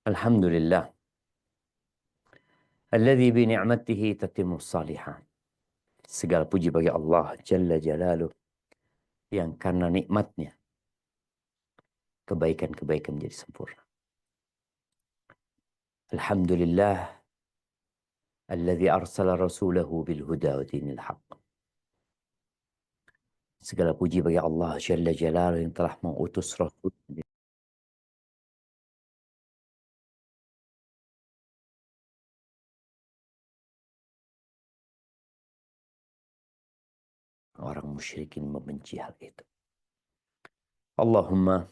Alhamdulillah. Alladzi bi ni'matihi tatimmus shalihat. Segala puji bagi Allah Jalla Jalaluh yang karena nikmatnya kebaikan-kebaikan menjadi sempurna. Alhamdulillah alladzi arsala rasulahu bil huda wa dinil haqq. Segala puji bagi Allah Jalla Jalaluh yang telah mengutus Rasul orang musyrikin membenci hal itu. Allahumma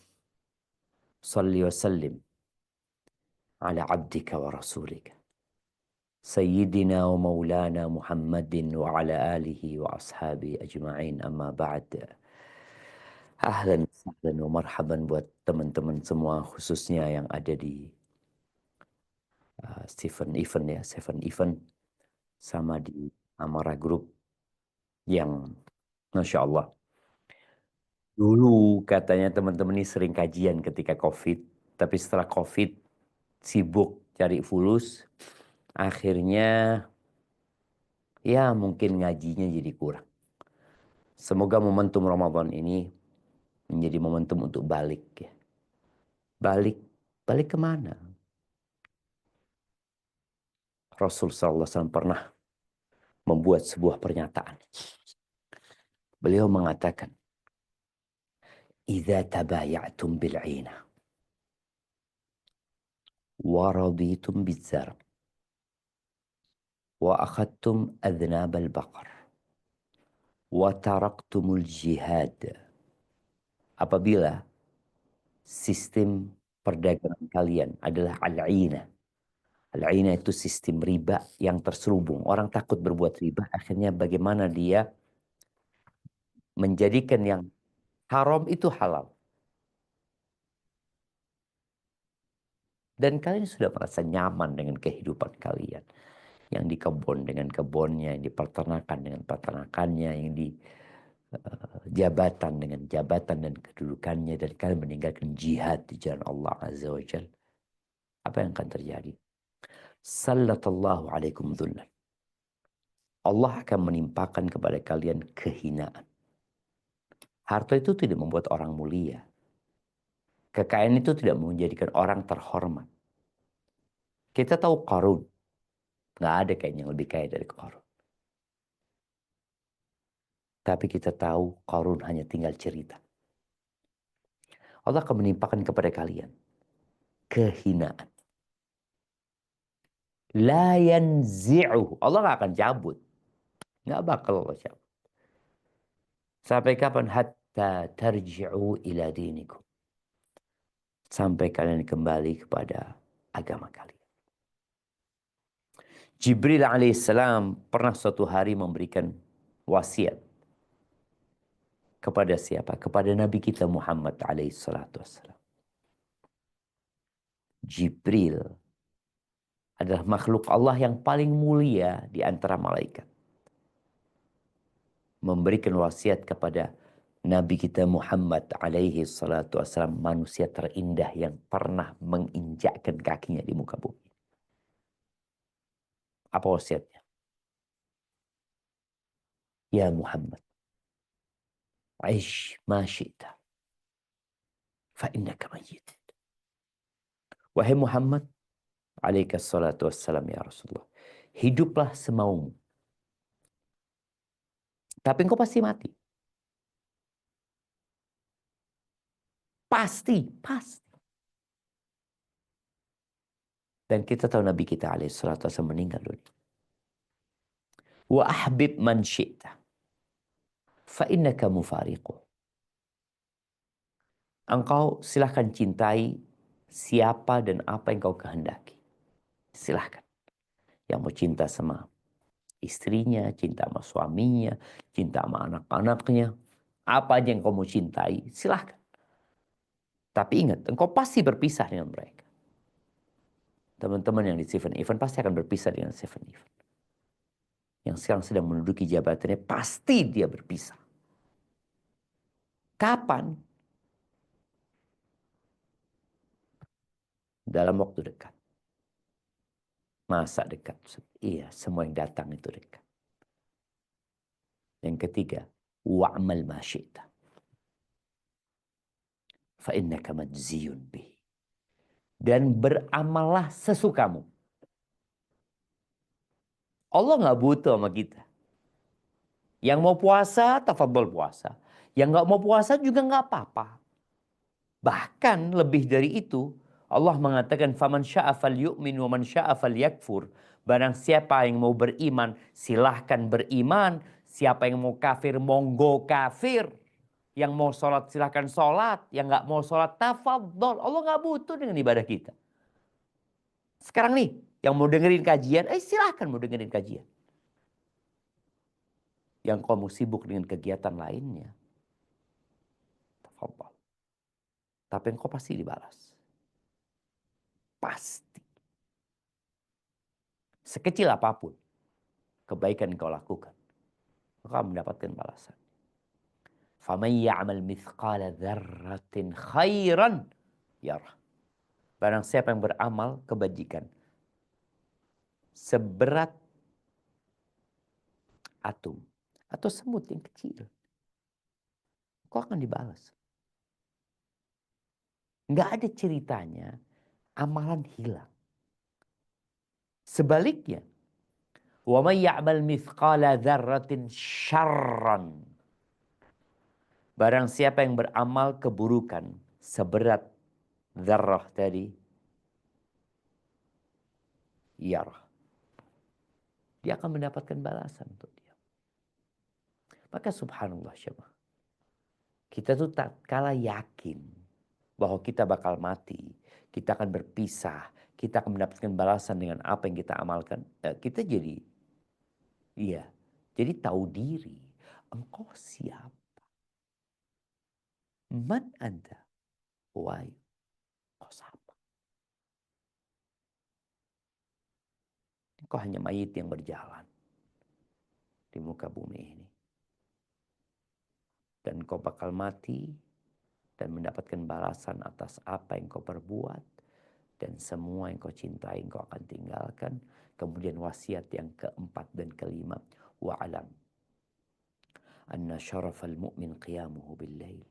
salli wa sallim ala abdika wa rasulika Sayyidina wa maulana Muhammadin wa ala alihi wa ashabi ajma'in, amma ba'd. Ahlan sahlan wa marhaban buat teman-teman semua, khususnya yang ada di Seven Event sama di Amara Group yang Masya Allah. Dulu katanya teman-teman ini sering kajian ketika COVID, tapi setelah COVID sibuk cari fulus, akhirnya ya mungkin ngajinya jadi kurang. Semoga momentum Ramadan ini menjadi momentum untuk balik ya. Balik kemana? Rasul SAW pernah membuat sebuah pernyataan. Beliau mengatakan, "Idza tabaya'tum bil'ina wa raditum bizzar wa akhadtum adnab al-baqar wa taraktumul jihad." Apabila sistem perdagangan kalian adalah al-'ina. Al-'ina itu sistem riba yang terselubung. Orang takut berbuat riba, akhirnya bagaimana dia menjadikan yang haram itu halal. Dan kalian sudah merasa nyaman dengan kehidupan kalian. Yang di kebun dengan kebunnya, yang di peternakan dengan peternakannya, yang di jabatan dengan jabatan dan kedudukannya. Dan kalian meninggalkan jihad di jalan Allah Azza wa Jal. Apa yang akan terjadi? Sallallahu alaikum dhullan. Allah akan menimpakan kepada kalian kehinaan. Harta itu tidak membuat orang mulia. Kekayaan itu tidak menjadikan orang terhormat. Kita tahu Qarun. Nggak ada kayaknya yang lebih kaya dari Qarun. Tapi kita tahu Qarun hanya tinggal cerita. Allah akan menimpakan kepada kalian kehinaan. La yanzi'uhu. Allah nggak akan cabut. Nggak bakal Allah cabut. Sampai kapan? Hatta tarji'u ila dinikum. Sampai kalian kembali kepada agama kalian. Jibril alaihissalam pernah suatu hari memberikan wasiat kepada siapa? Kepada Nabi kita Muhammad alaihissalam. Jibril adalah makhluk Allah yang paling mulia di antara malaikat. Memberikan wasiat kepada Nabi kita Muhammad alaihissalam, manusia terindah yang pernah menginjakkan kakinya di muka bumi. Apa wasiatnya? Ya Muhammad, aish ma syi'ta, fa innaka mayyit. Wahai Muhammad, alaihissalatu wassalam ya Rasulullah, hiduplah semaumu. Tapi engkau pasti mati. Pasti. Dan kita tahu Nabi kita alaihissalatu wassalam meninggal dunia. Wa ahbib man syi'ta, fa innaka mufariquh. Engkau silahkan cintai siapa dan apa yang kau kehendaki. Silahkan. Yang mau cinta sama istrinya, cinta sama suaminya, cinta sama anak-anaknya. Apa aja yang kau mau cintai, silahkan. Tapi ingat, engkau pasti berpisah dengan mereka. Teman-teman yang di Seven Event pasti akan berpisah dengan Seven Event. Yang sekarang sedang menduduki jabatannya, pasti dia berpisah. Kapan? dalam waktu dekat. Masa dekat? Iya, semua yang datang itu dekat. Yang ketiga, wa'mal ma syi'ta fa innaka majziyun bih. Dan beramallah sesukamu. Allah nggak butuh sama kita. Yang mau puasa, tafadhol puasa. Yang nggak mau puasa juga nggak apa-apa. Bahkan lebih dari itu, Allah mengatakan faman syaa falyu'min wa man syaa falyakfur. Barang siapa yang mau beriman, silahkan beriman. Siapa yang mau kafir, monggo kafir. Yang mau sholat, silahkan sholat. Yang nggak mau sholat, tafadhol. Allah nggak butuh dengan ibadah kita. Sekarang nih, yang mau dengerin kajian, silahkan mau dengerin kajian. Yang kamu sibuk dengan kegiatan lainnya, tafadhol. Tapi engkau pasti dibalas. Pasti. Sekecil apapun kebaikan yang kau lakukan, maka mendapatkan balasan. فَمَنْ يَعْمَلْ مِثْقَالَ ذَرَّةٍ خَيْرًا يَرَهُ. Barang siapa yang beramal kebajikan seberat atom atau semut yang kecil, kau akan dibalas. Nggak ada ceritanya amalan hilang. Sebaliknya, وَمَنْ يَعْمَلْ مِثْقَالَ ذَرَّةٍ شَرًّا. Barang siapa yang beramal keburukan seberat dzarrah tadi, yarah. Dia akan mendapatkan balasan untuk dia. Maka subhanallah syabah. Kita tuh tak kalah yakin bahwa kita bakal mati. Kita akan berpisah. Kita akan mendapatkan balasan dengan apa yang kita amalkan. Kita jadi, iya. Jadi tahu diri. Engkau siapa? Man anda? Why? Engkau siapa? Engkau hanya mayit yang berjalan di muka bumi ini. Dan kau bakal mati dan mendapatkan balasan atas apa yang kau perbuat. Dan semua yang kau cintai kau akan tinggalkan. Kemudian wasiat yang keempat dan kelima. Wa'alam anna syarafal mu'min qiyamuhu bil-lail.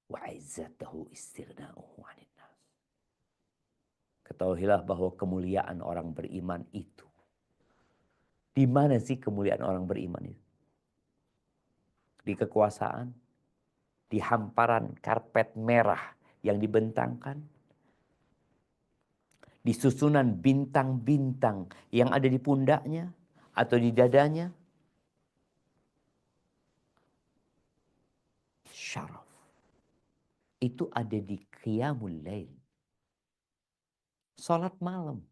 Wa'izzatahu istighna'uhu 'anil nas. Ketahuilah bahwa kemuliaan orang beriman itu. Di mana sih kemuliaan orang beriman itu? Di kekuasaan, di hamparan karpet merah yang dibentangkan, di susunan bintang-bintang yang ada di pundaknya atau di dadanya. Syaraf itu ada di qiyamul lail, salat malam.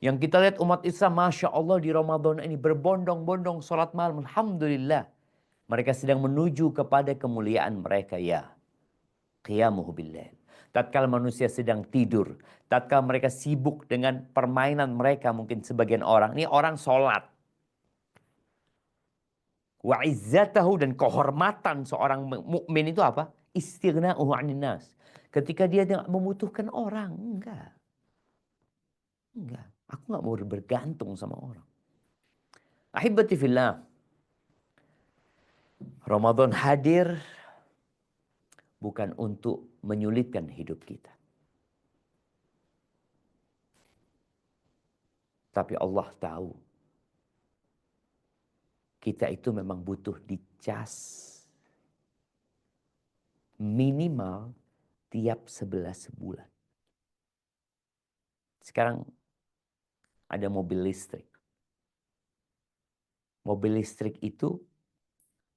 Yang kita lihat umat Islam, Masya Allah di Ramadan ini berbondong-bondong salat malam. Alhamdulillah. Mereka sedang menuju kepada kemuliaan mereka, ya. Qiyamuhu bil-lail. Tatkala manusia sedang tidur, tatkala mereka sibuk dengan permainan mereka, mungkin sebagian orang, ini orang sholat. Wa izzatahu, dan kehormatan seorang mukmin itu apa? Istighna'uhu 'anil nas. Ketika dia tidak membutuhkan orang, enggak. Enggak, aku enggak mau bergantung sama orang. Ahibati fillah. Ramadan hadir bukan untuk menyulitkan hidup kita. Tapi Allah tahu kita itu memang butuh dicas minimal tiap 11 bulan. Sekarang ada mobil listrik. Mobil listrik itu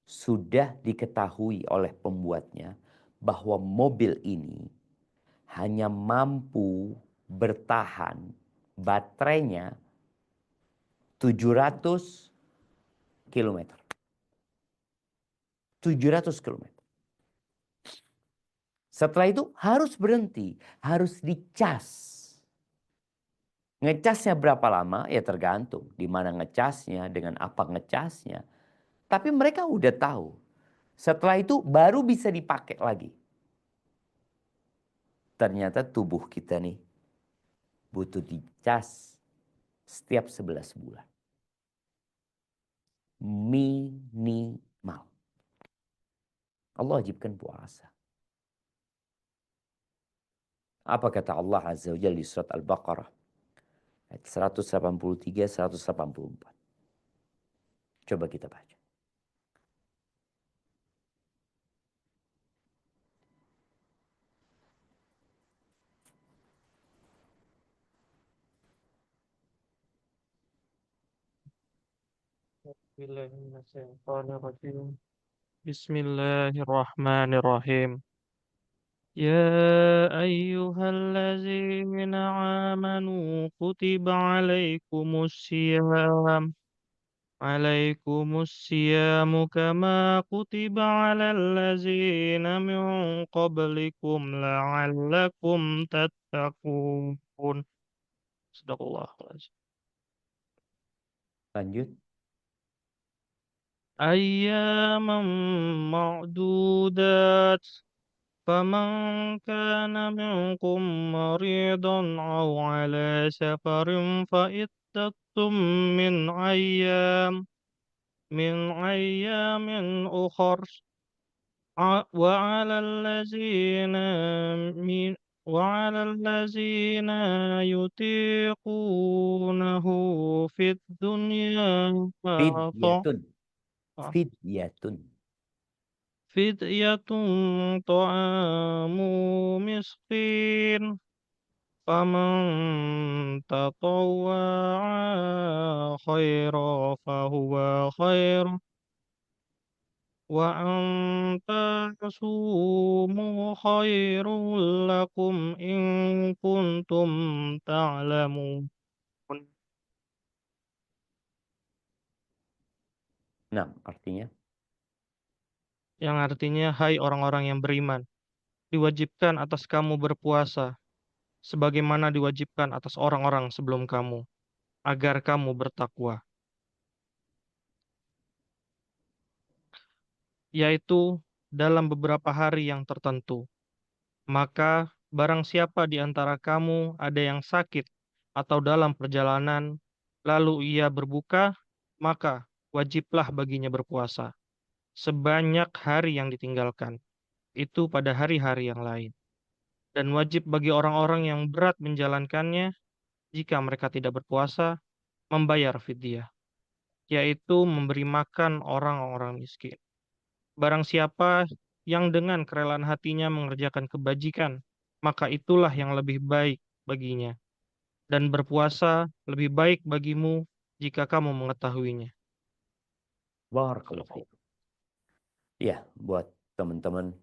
sudah diketahui oleh pembuatnya bahwa mobil ini hanya mampu bertahan baterainya 700 kilometer. 700 kilometer. Setelah itu harus berhenti, harus dicas. Ngecasnya berapa lama? Ya tergantung di mana ngecasnya, dengan apa ngecasnya. Tapi mereka udah tahu. Setelah itu baru bisa dipakai lagi. Ternyata tubuh kita nih butuh dicas setiap 11 bulan. Minimal. Allah wajibkan puasa. Apa kata Allah Azza wa Jalla di surat Al-Baqarah ayat 183 184. Coba kita baca. Bismillahirrahmanirrahim. Ya ayyuhallazina amanu kutiba alaikumus siyamu kama kutiba alal ladzina min qablikum la'allakum tattaqun. Sadaqallahul Lanjut. Ayyaman ma'dudat. فمن كان منكم مريضا أو على سفر فعدة من أيام أخر وعلى من وعلى الذين يطيقونه في الدنيا Fidyatun. Fidyatun. فدية طعام مسكين فمن تطوع خيرا فهو خير وأن تصوموا خير لكم إن كنتم تعلمون. Nah, artinya Yang artinya, hai orang-orang yang beriman, diwajibkan atas kamu berpuasa sebagaimana diwajibkan atas orang-orang sebelum kamu, agar kamu bertakwa, yaitu dalam beberapa hari yang tertentu. Maka barang siapa di antara kamu ada yang sakit atau dalam perjalanan, lalu ia berbuka, maka wajiblah baginya berpuasa sebanyak hari yang ditinggalkan, itu pada hari-hari yang lain. Dan wajib bagi orang-orang yang berat menjalankannya, jika mereka tidak berpuasa, membayar fidyah, yaitu memberi makan orang-orang miskin. Barang siapa yang dengan kerelaan hatinya mengerjakan kebajikan, maka itulah yang lebih baik baginya. Dan berpuasa lebih baik bagimu jika kamu mengetahuinya. barakallahu fiikum. Ya, buat teman-teman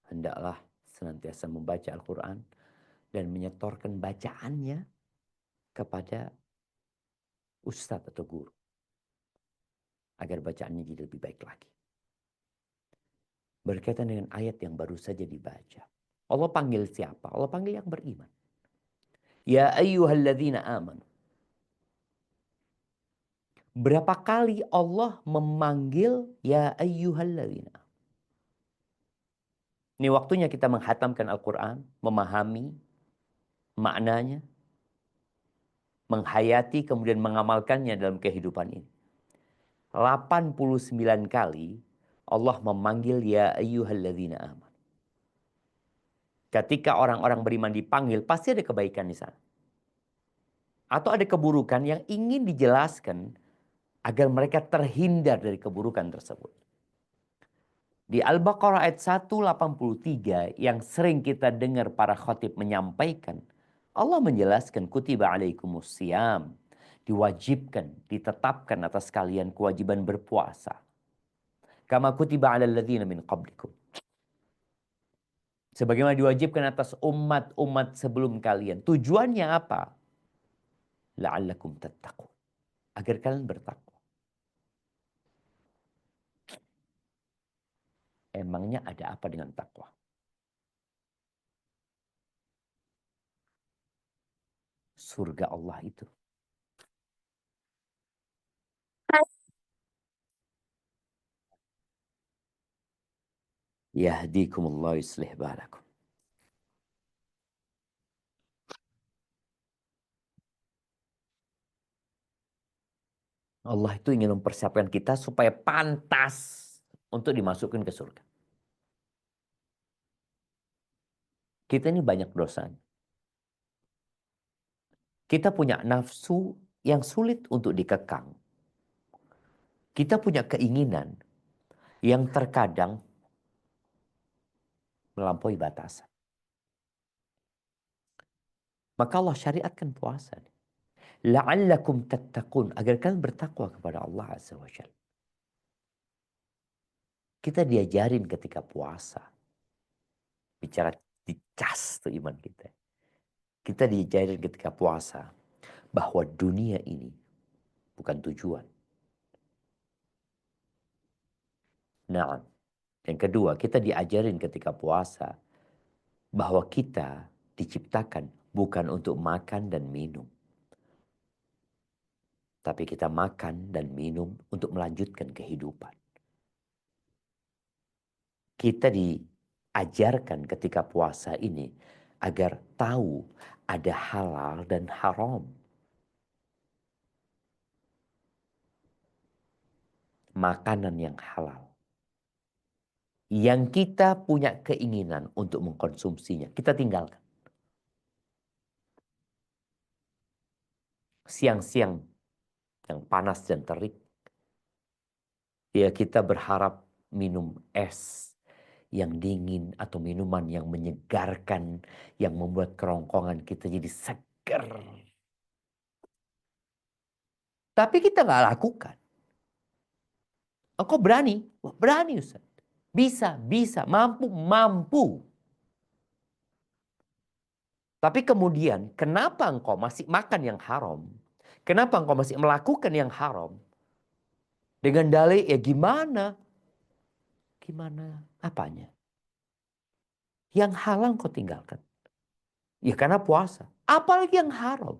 hendaklah senantiasa membaca Al-Quran dan menyetorkan bacaannya kepada ustadz atau guru agar bacaannya jadi lebih baik lagi. Berkaitan dengan ayat yang baru saja dibaca. Allah panggil siapa? Allah panggil yang beriman. Ya ayyuhalladzina amanu. Berapa kali Allah memanggil ya ayyuhalladzina? Ini waktunya kita menghatamkan Al-Quran, memahami maknanya, menghayati kemudian mengamalkannya dalam kehidupan ini. 89 kali Allah memanggil ya ayyuhalladzina amanu. Ketika orang-orang beriman dipanggil, pasti ada kebaikan di sana. Atau ada keburukan yang ingin dijelaskan agar mereka terhindar dari keburukan tersebut. Di Al-Baqarah ayat 183 yang sering kita dengar para khatib menyampaikan, Allah menjelaskan kutiba alaikumus siyam, diwajibkan, ditetapkan atas kalian kewajiban berpuasa. Kama kutiba alal ladzina min qablikum. Sebagaimana diwajibkan atas umat-umat sebelum kalian. Tujuannya apa? La'allakum tattaqun. Agar kalian bertakwa. Emangnya ada apa dengan takwa? Surga Allah itu. Yahdikumullah yuslih balakum. Allah itu ingin mempersiapkan kita supaya pantas untuk dimasukkan ke surga. Kita ini banyak dosa. Kita punya nafsu yang sulit untuk dikekang. Kita punya keinginan yang terkadang melampaui batasan. Maka Allah syariatkan puasa. La'allakum tattaqun, agar kalian bertakwa kepada Allah Azza wa Jalla. Kita diajarin ketika puasa. Bicara dicas tuh iman kita. Kita diajarin ketika puasa bahwa dunia ini bukan tujuan. Nah, yang kedua, kita diajarin ketika puasa bahwa kita diciptakan bukan untuk makan dan minum. Tapi kita makan dan minum untuk melanjutkan kehidupan. Kita diajarkan ketika puasa ini agar tahu ada halal dan haram. Makanan yang halal. Yang kita punya keinginan untuk mengkonsumsinya, kita tinggalkan. Siang-siang yang panas dan terik, ya kita berharap minum es yang dingin atau minuman yang menyegarkan, yang membuat kerongkongan kita jadi seger. Tapi kita nggak lakukan. Engkau berani? Wah, berani Ustaz. Bisa, mampu. Tapi kemudian, kenapa engkau masih makan yang haram? Kenapa engkau masih melakukan yang haram? Dengan dalih, ya gimana? Gimana? Apanya? Yang halal engkau tinggalkan. Ya karena puasa. Apalagi yang haram.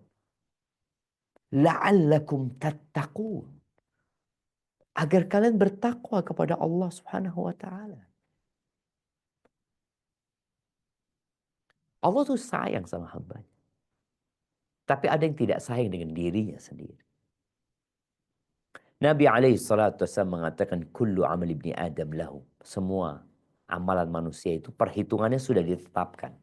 La'allakum tattaqun. Agar kalian bertakwa kepada Allah Subhanahu wa taala. Allah tuh sayang sama hambanya. Tapi ada yang tidak sayang dengan dirinya sendiri. Nabi SAW mengatakan kullu amal ibni Adam lahu. Semua amalan manusia itu perhitungannya sudah ditetapkan.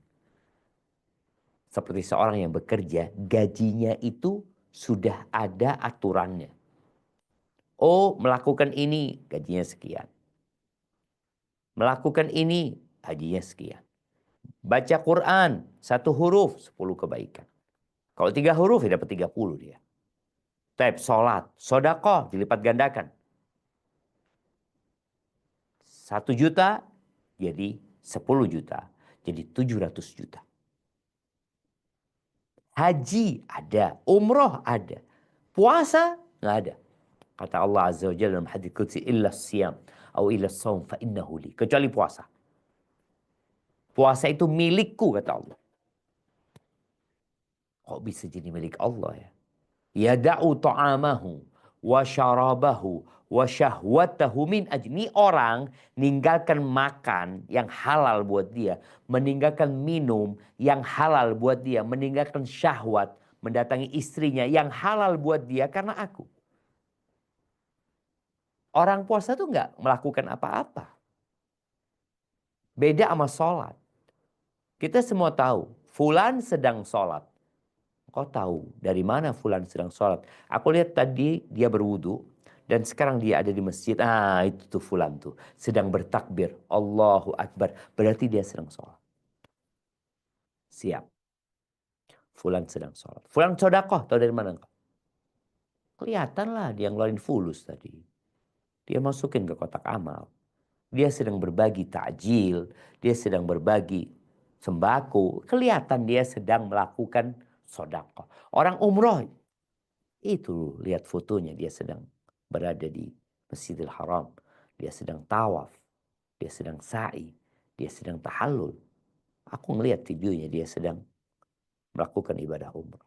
Seperti seorang yang bekerja, gajinya itu sudah ada aturannya. Oh, melakukan ini gajinya sekian. Melakukan ini gajinya sekian. Baca Quran, 1 huruf, 10 kebaikan. Kalau 3 huruf, ya dapat 30 dia. Tab, sholat, sodakoh, dilipat gandakan. 1 juta, jadi 10 juta. Jadi 700 juta. Haji ada, umroh ada. Puasa nggak ada. Kata Allah Azza wa Jalla dalam hadits qudsi, illa siyam atau illa saum fa innahu li. Kecuali puasa. Puasa itu milikku, kata Allah. Kok bisa jadi milik Allah ya? Yada'u ta'amahu wa syarabahu wa syahwatahu min ajli. Ini orang ninggalkan makan yang halal buat dia, meninggalkan minum yang halal buat dia, meninggalkan syahwat, mendatangi istrinya yang halal buat dia karena aku. Orang puasa tuh nggak melakukan apa-apa. Beda sama sholat. Kita semua tahu, fulan sedang sholat. Kau tahu dari mana fulan sedang sholat? Aku lihat tadi dia berwudu dan sekarang dia ada di masjid. Ah, itu tuh fulan tuh sedang bertakbir. Allahu Akbar. Berarti dia sedang sholat. Siap. Fulan sedang sholat. Fulan sodakoh. Tahu dari mana engkau? Kelihatan lah dia ngeluarin fulus tadi. Dia masukin ke kotak amal. Dia sedang berbagi takjil. Dia sedang berbagi sembako. Kelihatan dia sedang melakukan sodakoh. Orang umroh itu lihat fotonya, dia sedang berada di Masjidil Haram. Dia sedang tawaf. Dia sedang sa'i. Dia sedang tahallul. Aku ngelihat videonya dia sedang melakukan ibadah umrah.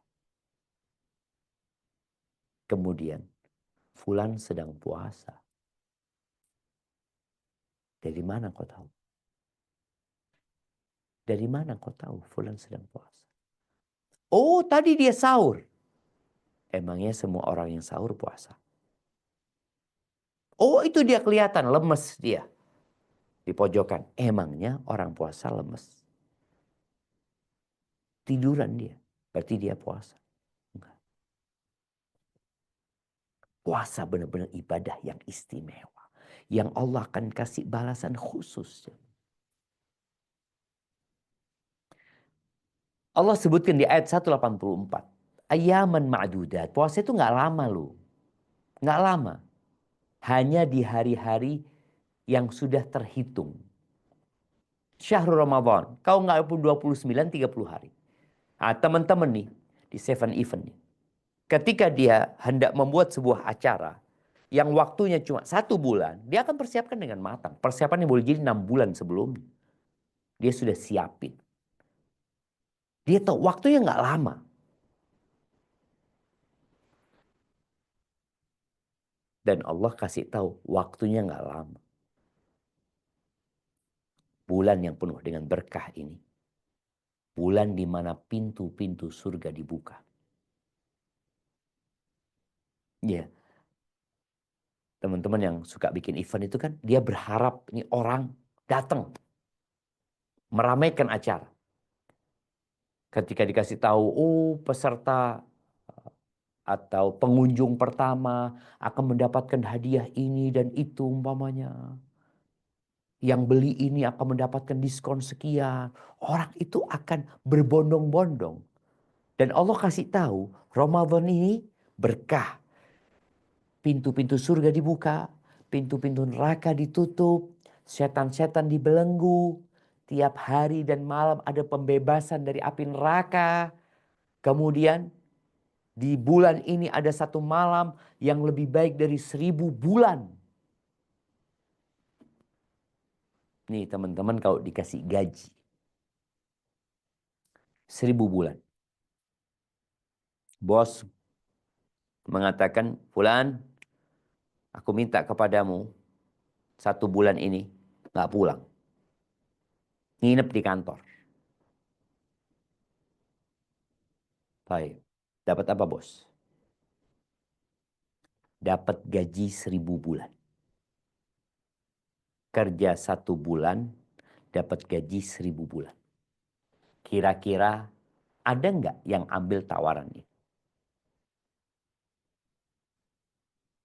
Kemudian fulan sedang puasa. Dari mana kau tahu? Dari mana kau tahu fulan sedang puasa? Oh, tadi dia sahur. Emangnya semua orang yang sahur puasa? Oh, itu dia kelihatan lemes dia di pojokan. Emangnya orang puasa lemes? Tiduran dia. Berarti dia puasa. Enggak. Puasa benar-benar ibadah yang istimewa. Yang Allah akan kasih balasan khusus. Allah sebutkan di ayat 184. Ayaman ma'dudat. Puasa itu nggak lama loh. Nggak lama. Hanya di hari-hari yang sudah terhitung. Syahrul Ramadan. Kau nggak 29, 30 hari. Nah, teman-teman nih di Seven Event nih. Ketika dia hendak membuat sebuah acara yang waktunya cuma 1 bulan, dia akan persiapkan dengan matang. Persiapannya boleh jadi 6 bulan sebelumnya. Dia sudah siapin. Dia tahu waktunya nggak lama. Dan Allah kasih tahu waktunya nggak lama. Bulan yang penuh dengan berkah ini. Bulan di mana pintu-pintu surga dibuka. Ya, teman-teman yang suka bikin event itu kan, dia berharap ini orang datang. Meramaikan acara. Ketika dikasih tahu, oh peserta atau pengunjung pertama akan mendapatkan hadiah ini dan itu umpamanya. Yang beli ini akan mendapatkan diskon sekian. Orang itu akan berbondong-bondong. Dan Allah kasih tahu, Ramadan ini berkah. Pintu-pintu surga dibuka, pintu-pintu neraka ditutup, setan-setan dibelenggu. Tiap hari dan malam ada pembebasan dari api neraka. Kemudian di bulan ini ada 1 malam yang lebih baik dari 1000 bulan. Nih teman-teman kalau dikasih gaji 1000 bulan. Bos mengatakan, Fulan, aku minta kepadamu 1 bulan ini gak pulang. Nginep di kantor. Baik. Dapat apa bos? Dapat gaji 1000 bulan. Kerja 1 bulan, dapat gaji 1000 bulan. Kira-kira ada nggak yang ambil tawaran ini?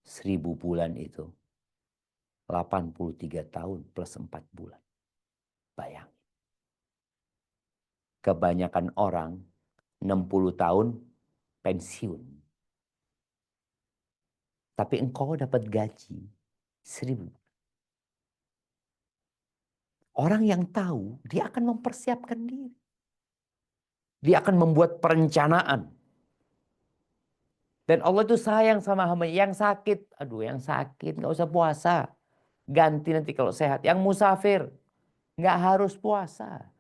1000 bulan itu 83 tahun plus 4 bulan. Bayang. Kebanyakan orang 60 tahun pensiun. Tapi engkau dapat gaji 1000. Orang yang tahu, dia akan mempersiapkan diri. Dia akan membuat perencanaan. Dan Allah itu sayang sama hamba yang sakit. Aduh, yang sakit nggak usah puasa. Ganti nanti kalau sehat. Yang musafir nggak harus puasa.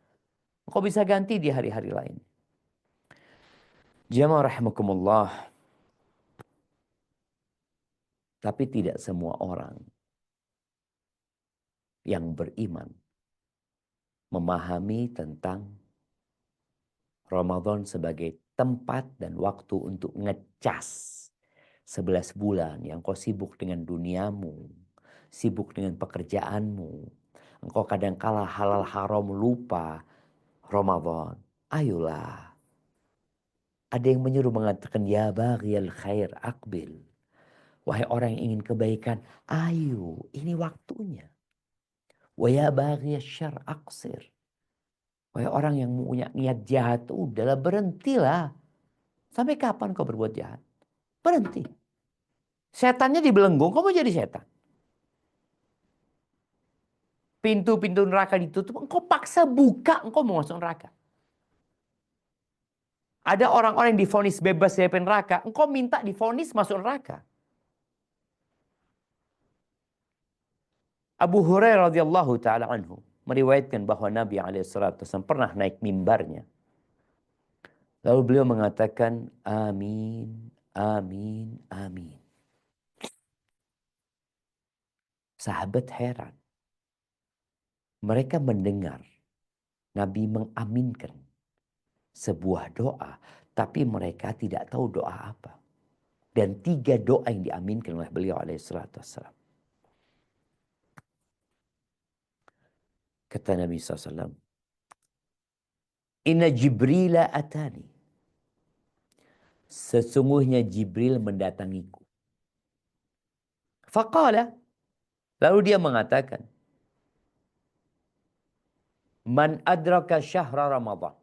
Kok bisa ganti di hari-hari lain. Jamaah rahimakumullah. Tapi tidak semua orang yang beriman memahami tentang Ramadan sebagai tempat dan waktu untuk ngecas 11 bulan yang kau sibuk dengan duniamu, sibuk dengan pekerjaanmu. Engkau kadangkala halal haram lupa Ramadan. Ayolah. Ada yang menyuruh mengatakan, ya baghiyal khair aqbil. Wahai orang yang ingin kebaikan, ayo ini waktunya. Wa ya baghiyal syarr aqsir. Wahai orang yang punya niat jahat, udahlah berhentilah. Sampai kapan kau berbuat jahat? Berhenti. Setannya dibelenggu, kau mau jadi setan. Pintu-pintu neraka ditutup, engkau paksa buka, engkau mau masuk neraka. Ada orang-orang yang divonis bebas dari neraka, engkau minta divonis masuk neraka. Abu Hurairah radhiyallahu taala anhu meriwayatkan bahwa Nabi SAW pernah naik mimbarnya. Lalu beliau mengatakan, amin, amin, amin. Sahabat heran. Mereka mendengar Nabi mengaminkan sebuah doa, tapi mereka tidak tahu doa apa. Dan 3 doa yang diaminkan oleh beliau alaihissalatu wassalam. Kata Nabi SAW, Inna Jibrila atani. Sesungguhnya Jibril mendatangiku. Faqala. Lalu dia mengatakan, Man adraka syahra Ramadan.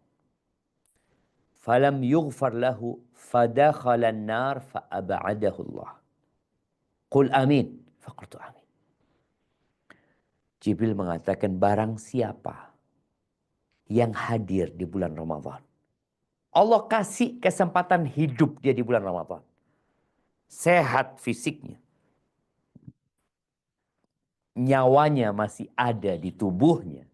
Falam yughfar lahu. Fadakhala an-nar fa'aba'adahu Allah. Qul amin. Faqultu amin. Jibril mengatakan, barang siapa yang hadir di bulan Ramadan. Allah kasih kesempatan hidup dia di bulan Ramadan. Sehat fisiknya. Nyawanya masih ada di tubuhnya.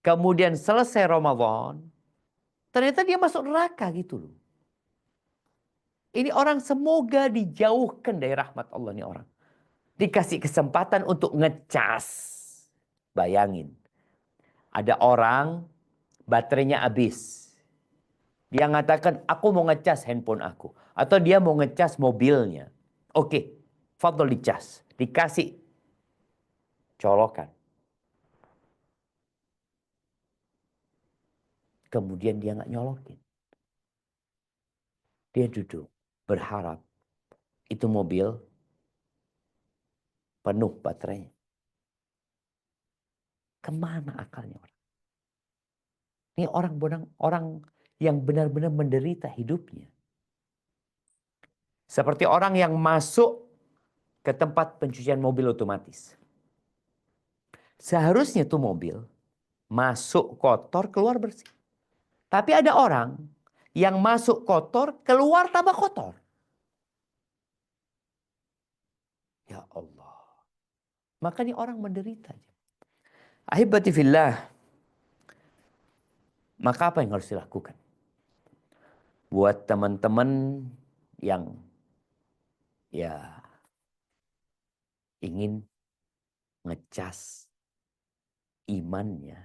Kemudian selesai Ramadan, ternyata dia masuk neraka gitu loh. Ini orang semoga dijauhkan dari rahmat Allah nih orang. Dikasih kesempatan untuk ngecas. Bayangin. Ada orang baterainya habis. Dia mengatakan, aku mau ngecas handphone aku. Atau dia mau ngecas mobilnya. Oke, fadol dicas. Dikasih colokan. Kemudian dia nggak nyolokin. Dia duduk, berharap itu mobil penuh baterainya. Kemana akalnya orang? Ini orang yang benar-benar menderita hidupnya. Seperti orang yang masuk ke tempat pencucian mobil otomatis. Seharusnya tuh mobil masuk kotor, keluar bersih. Tapi ada orang yang masuk kotor, keluar tambah kotor. Ya Allah. Makanya orang menderita. Ahibati fillah. Maka apa yang harus dilakukan? Buat teman-teman yang ya ingin ngecas imannya,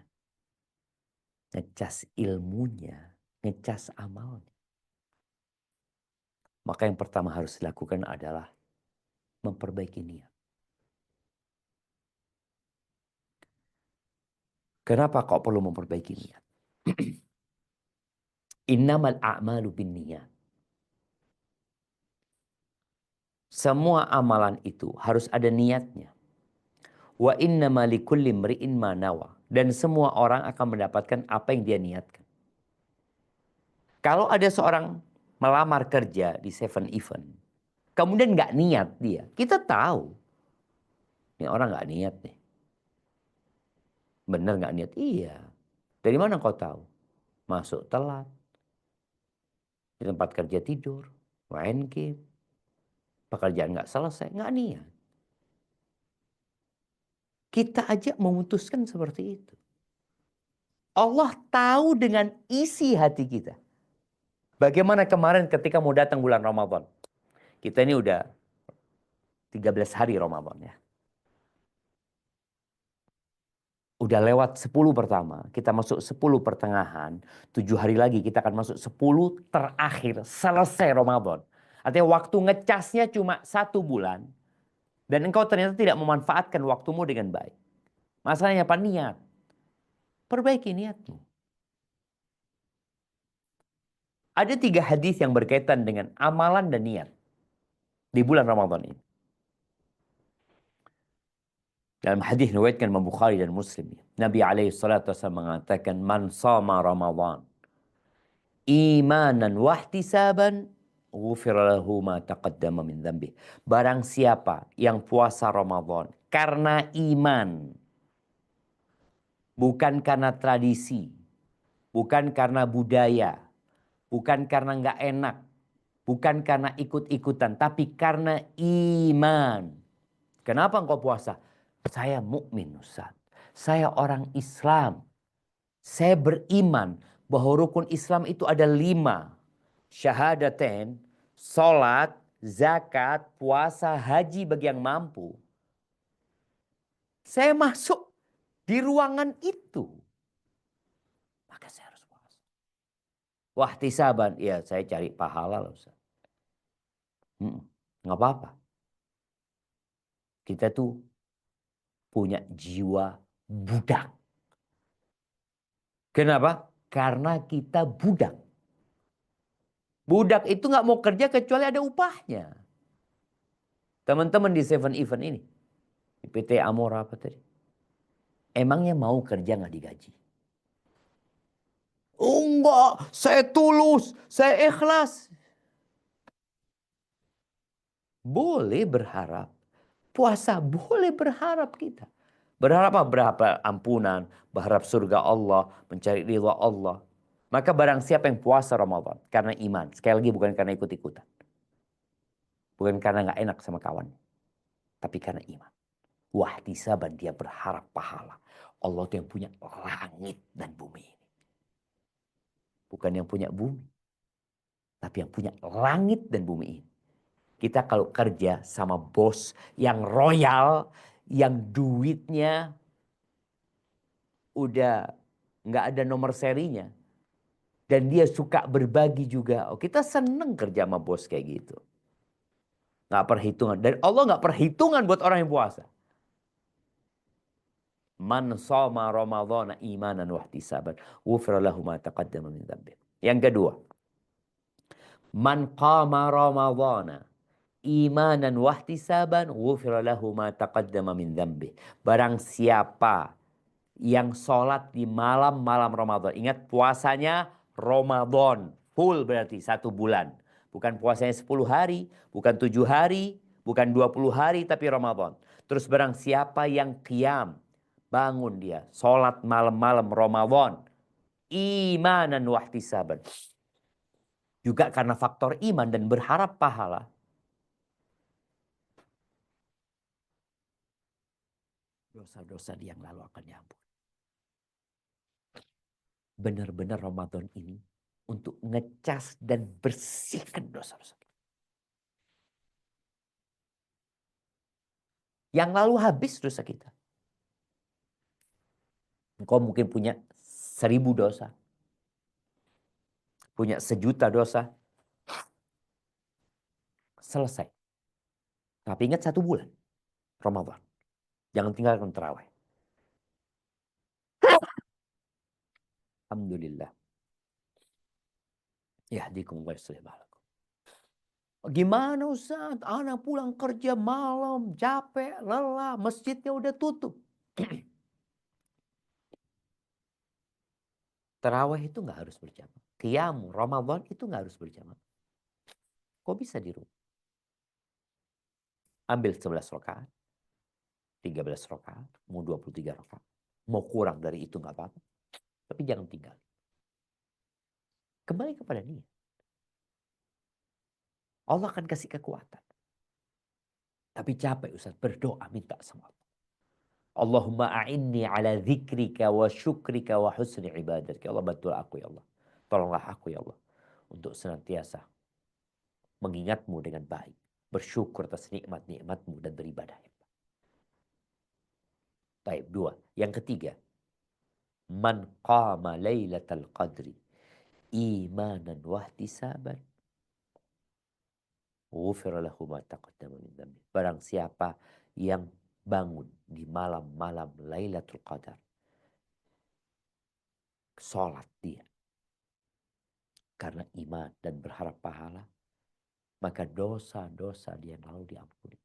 ngecas ilmunya, ngecas amalnya. Maka yang pertama harus dilakukan adalah memperbaiki niat. Kenapa kok perlu memperbaiki niat? Innamal a'malu binniyat. Semua amalan itu harus ada niatnya. Wa innama likulli imri'in ma nawa. Dan semua orang akan mendapatkan apa yang dia niatkan. Kalau ada seorang melamar kerja di 7-Eleven, kemudian nggak niat dia, kita tahu. Ini orang nggak niat nih. Bener nggak niat? Iya. Dari mana kau tahu? Masuk telat. Di tempat kerja tidur. Main game. Pekerjaan nggak selesai. Nggak niat. Kita aja memutuskan seperti itu. Allah tahu dengan isi hati kita. Bagaimana kemarin ketika mau datang bulan Ramadan. Kita ini udah 13 hari Ramadan ya. Udah lewat 10 pertama, kita masuk 10 pertengahan, 7 hari lagi kita akan masuk 10 terakhir, selesai Ramadan. Artinya waktu ngecasnya cuma 1 bulan, dan engkau ternyata tidak memanfaatkan waktumu dengan baik. Masalahnya apa? Niat. Perbaiki niatmu. Ada 3 hadis yang berkaitan dengan amalan dan niat di bulan Ramadan ini. Dalam hadis riwayatkan Imam Bukhari dan Muslim, Nabi alaihi salatu wasallam mengatakan, "Man shama Ramadan imanan wahtisaban ghufira lahu ma taqaddama min dzambih." Barang siapa yang puasa Ramadan karena iman, bukan karena tradisi, bukan karena budaya, bukan karena nggak enak, bukan karena ikut-ikutan, tapi karena iman. Kenapa engkau puasa? Saya mukmin, Ustaz. Saya orang Islam. Saya beriman bahwa rukun Islam itu ada 5. Syahadatain, sholat, zakat, puasa, haji bagi yang mampu. Saya masuk di ruangan itu. Maka saya harus puasa. Wahtisaban, ya saya cari pahala loh, Ustaz. Nggak apa-apa. Kita tuh punya jiwa budak. Kenapa? Karena kita budak. Budak itu nggak mau kerja kecuali ada upahnya. Teman-teman di 7-Eleven ini, di PT Amora apa tadi? Emangnya mau kerja nggak digaji? Oh enggak, saya tulus, saya ikhlas. Boleh berharap. Puasa boleh berharap kita. Berharap apa? Berharap ampunan, berharap surga Allah, mencari ridha Allah. Maka barang siapa yang puasa Ramadan karena iman. Sekali lagi bukan karena ikut-ikutan. Bukan karena nggak enak sama kawan. Tapi karena iman. Wahtisaban, dia berharap pahala. Allah itu yang punya langit dan bumi ini. Bukan yang punya bumi. Tapi yang punya langit dan bumi ini. Kita kalau kerja sama bos yang royal, yang duitnya udah nggak ada nomor serinya. Dan dia suka berbagi juga. Oh, kita seneng kerja sama bos kayak gitu. Nggak perhitungan. Dan Allah nggak perhitungan buat orang yang puasa. Man shoma ramadhana imanan wahtisaban ghufira lahu ma taqaddama min dzambih. Yang kedua, man qama ramadhana imanan wahtisaban ghufira lahu ma taqaddama min dzambih. Barang siapa yang sholat di malam-malam Ramadan. Ingat puasanya Ramadan. Full berarti 1 bulan. Bukan puasanya 10 hari, bukan 7 hari, bukan 20 hari, tapi Ramadan. Terus barang siapa yang qiyam, bangun dia, sholat malam-malam Ramadan. Imanan wahtisaban. Juga karena faktor iman dan berharap pahala. Dosa-dosa dia yang lalu akan diampuni. Benar-benar Ramadan ini untuk ngecas dan bersihkan dosa-dosa kita. Yang lalu habis dosa kita. Engkau mungkin punya 1000 dosa. Punya 1.000.000 dosa. Selesai. Tapi ingat 1 bulan. Ramadan. Jangan tinggalkan terawih. Alhamdulillah. Yahdikum wa yuslih balakum. Gimana Ustaz? Anak pulang kerja malam, capek, lelah, masjidnya udah tutup. Terawih itu nggak harus berjamaah. Qiyam Ramadan itu nggak harus berjamaah. Kok bisa di rumah? Ambil 11 rakaat, 13 rakaat, mau 23 rakaat. Mau kurang dari itu nggak apa-apa. Tapi jangan tinggal. Kembali kepada niat. Allah akan kasih kekuatan. Tapi capek Ustaz, berdoa minta sama Allah. Allahumma a'inni ala dzikrika wa syukrika wa husni ibadatika. Allah bantulah aku ya Allah. Tolonglah aku ya Allah. Untuk senantiasa mengingatmu dengan baik. Bersyukur atas nikmat-nikmatmu dan beribadah. Baik, 2. Yang ketiga. Man qama lailatal qadri imanan wahtisaban ghufira lahu ma taqaddama min dhanbi. Barang siapa yang bangun di malam-malam Lailatul Qadar, sholat dia karena iman dan berharap pahala, maka dosa-dosa dia yang lalu diampuni.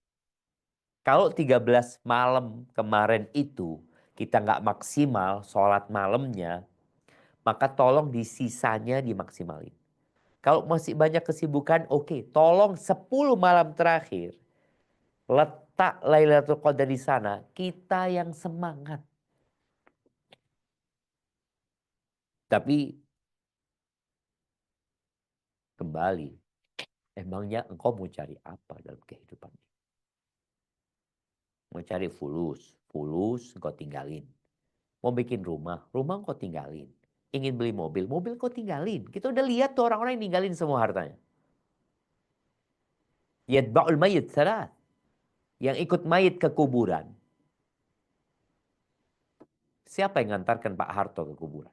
Kalau 13 malam kemarin itu kita nggak maksimal sholat malamnya, maka tolong di sisanya dimaksimalin. Kalau masih banyak kesibukan, oke, tolong 10 malam terakhir letak Lailatul Qadar di sana, kita yang semangat. Tapi kembali, emangnya engkau mau cari apa dalam kehidupan ini? Mau cari fulus, fulus engkau tinggalin. Mau bikin rumah, rumah engkau tinggalin. Ingin beli mobil, mobil engkau tinggalin. Kita udah lihat tuh orang-orang yang ninggalin semua hartanya. Yatba'ul mayyit salat. Yang ikut mayit ke kuburan. Siapa yang ngantarkan Pak Harto ke kuburan?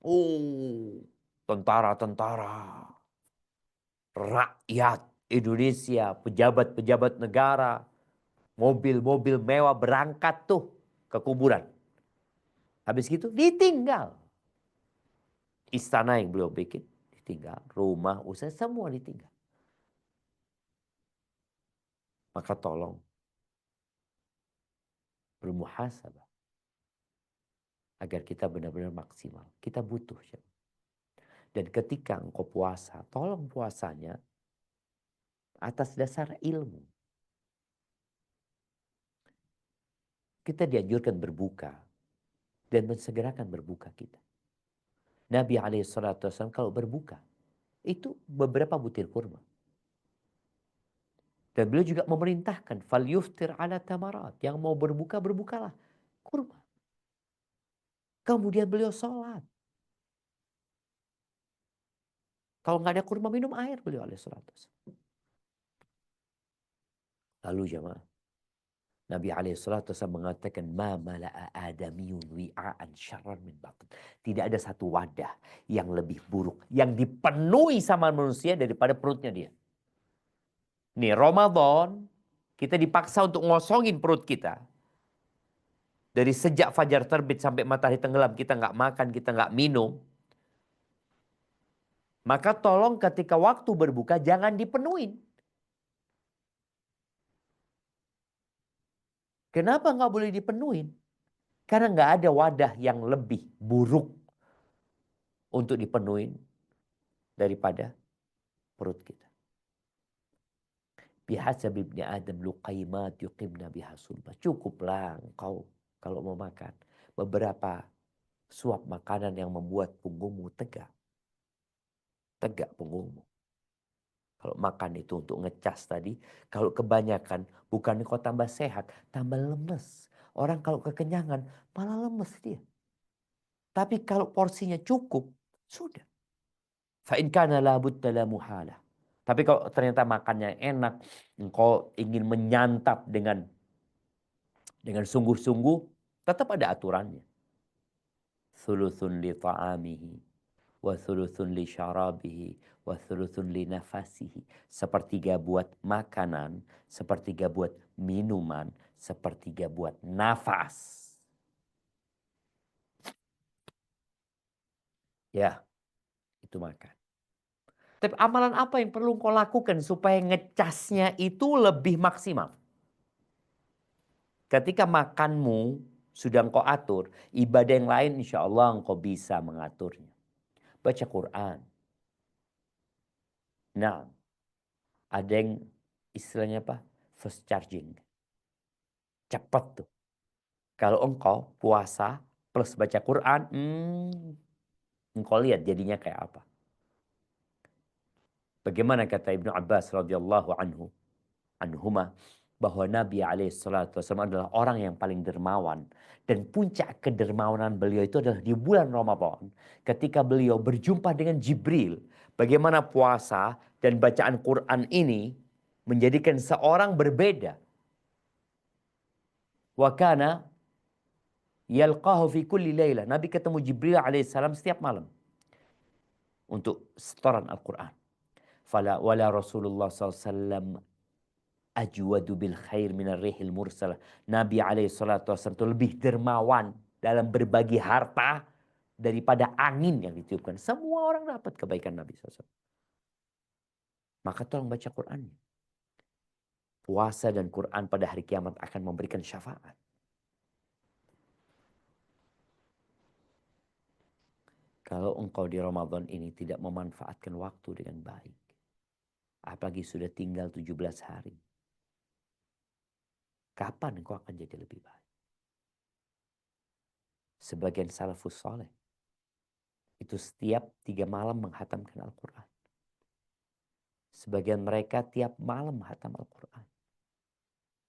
Oh, tentara-tentara, rakyat Indonesia, pejabat-pejabat negara, Mobil-mobil mewah berangkat tuh ke kuburan. Habis gitu ditinggal. Istana yang beliau bikin ditinggal. Rumah, usaha semua ditinggal. Maka tolong bermuhasabah. Agar kita benar-benar maksimal. Kita butuh. Dan ketika engkau puasa, tolong puasanya atas dasar ilmu. Kita dianjurkan berbuka dan mensegerakan berbuka kita. Nabi SAW kalau berbuka, itu beberapa butir kurma. Dan beliau juga memerintahkan, falyuftir ala tamarat. Yang mau berbuka, berbukalah. Kurma. Kemudian beliau sholat. Kalau nggak ada kurma, minum air beliau alaihissalam. Lalu jemaah, Nabi alaihissalam mengatakan, ma mala'a adamiyun wi'a'an syarran min batn. Tidak ada satu wadah yang lebih buruk, yang dipenuhi sama manusia daripada perutnya dia. Nih Ramadan, kita dipaksa untuk ngosongin perut kita. Dari sejak fajar terbit sampai matahari tenggelam, kita nggak makan, kita nggak minum. Maka tolong ketika waktu berbuka jangan dipenuhin. Kenapa nggak boleh dipenuhin? Karena nggak ada wadah yang lebih buruk untuk dipenuhin daripada perut kita. Bihasab ibni Adam luqaimat yuqimna biha sulbah. Cukuplah engkau kalau mau makan beberapa suap makanan yang membuat punggungmu tegak. Tegak punggungmu. Kalau makan itu untuk ngecas tadi, kalau kebanyakan bukan kau tambah sehat, tambah lemes. Orang kalau kekenyangan malah lemes dia. Tapi kalau porsinya cukup, sudah. Fa in kana la budda la muhalah. Tapi kalau ternyata makannya enak, engkau ingin menyantap dengan sungguh-sungguh, tetap ada aturannya. Thuluthun li ta'amihi, wa thuluthun li syarabihi, wa thuluthun li nafasihi. Sepertiga buat makanan, sepertiga buat minuman, sepertiga buat nafas. Ya, itu makan. Tapi amalan apa yang perlu kau lakukan supaya ngecasnya itu lebih maksimal? Ketika makanmu sudah engkau atur, ibadah yang lain insya Allah engkau bisa mengaturnya. Baca Quran. Nah, ada yang istilahnya apa? Fast charging. Cepat tuh. Kalau engkau puasa plus baca Quran, engkau lihat jadinya kayak apa. Bagaimana kata Ibnu Abbas radhiyallahu anhuma, bahwa Nabi SAW adalah orang yang paling dermawan. Dan puncak kedermawanan beliau itu adalah di bulan Ramadan. Ketika beliau berjumpa dengan Jibril. Bagaimana puasa dan bacaan Quran ini menjadikan seorang berbeda. Wa kana yalqahu fi kulli layla. Nabi ketemu Jibril alaihissalam setiap malam. Untuk setoran Al-Quran. Fala wala Rasulullah SAW ajwadu bil khair minar rihil mursalah. Nabi SAW itu lebih dermawan dalam berbagi harta daripada angin yang ditiupkan. Semua orang dapat kebaikan Nabi SAW. Maka tolong baca Qurannya. Puasa dan Quran pada hari kiamat akan memberikan syafaat. Kalau engkau di Ramadan ini tidak memanfaatkan waktu dengan baik. Apalagi sudah tinggal 17 hari. Kapan engkau akan jadi lebih baik? Sebagian salafus soleh itu setiap 3 malam menghatamkan Al-Quran. Sebagian mereka tiap malam hatam Al-Quran.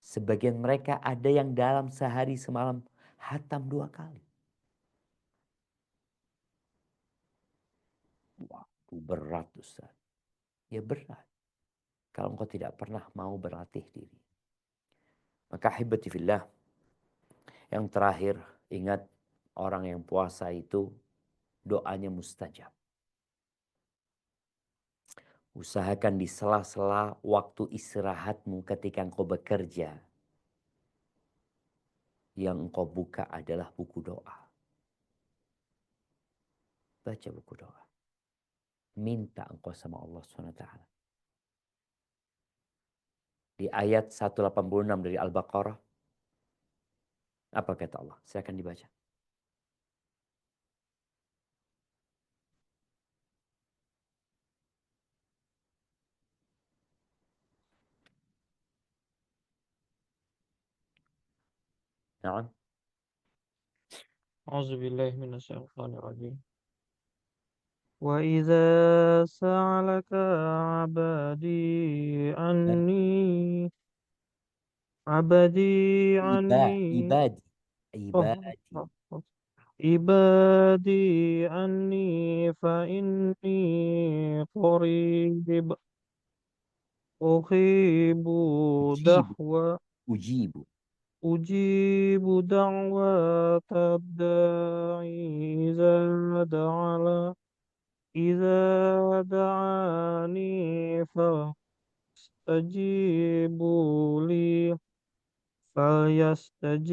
Sebagian mereka ada yang dalam sehari semalam hatam 2 kali. Waduh, berat Ustaz. Ya berat. Kalau engkau tidak pernah mau berlatih diri. Maka hibati fillah. Yang terakhir, ingat orang yang puasa itu doanya mustajab. Usahakan di sela-sela waktu istirahatmu ketika engkau bekerja. yang engkau buka adalah buku doa. Baca buku doa. Minta engkau sama Allah SWT. Di ayat 186 dari Al-Baqarah, apa kata Allah? Silakan dibaca. Naam. A'udzubillahi minasyaitonirrajim. وإذا سألك عبدي عني Ibadi. oh, Ibadi. oh, oh. عبادي عني فإني قريب أجيب Ujibu. دعوة Ujibu. أجيب دعوة الداعي إذا دعاني فاستجيبوا لي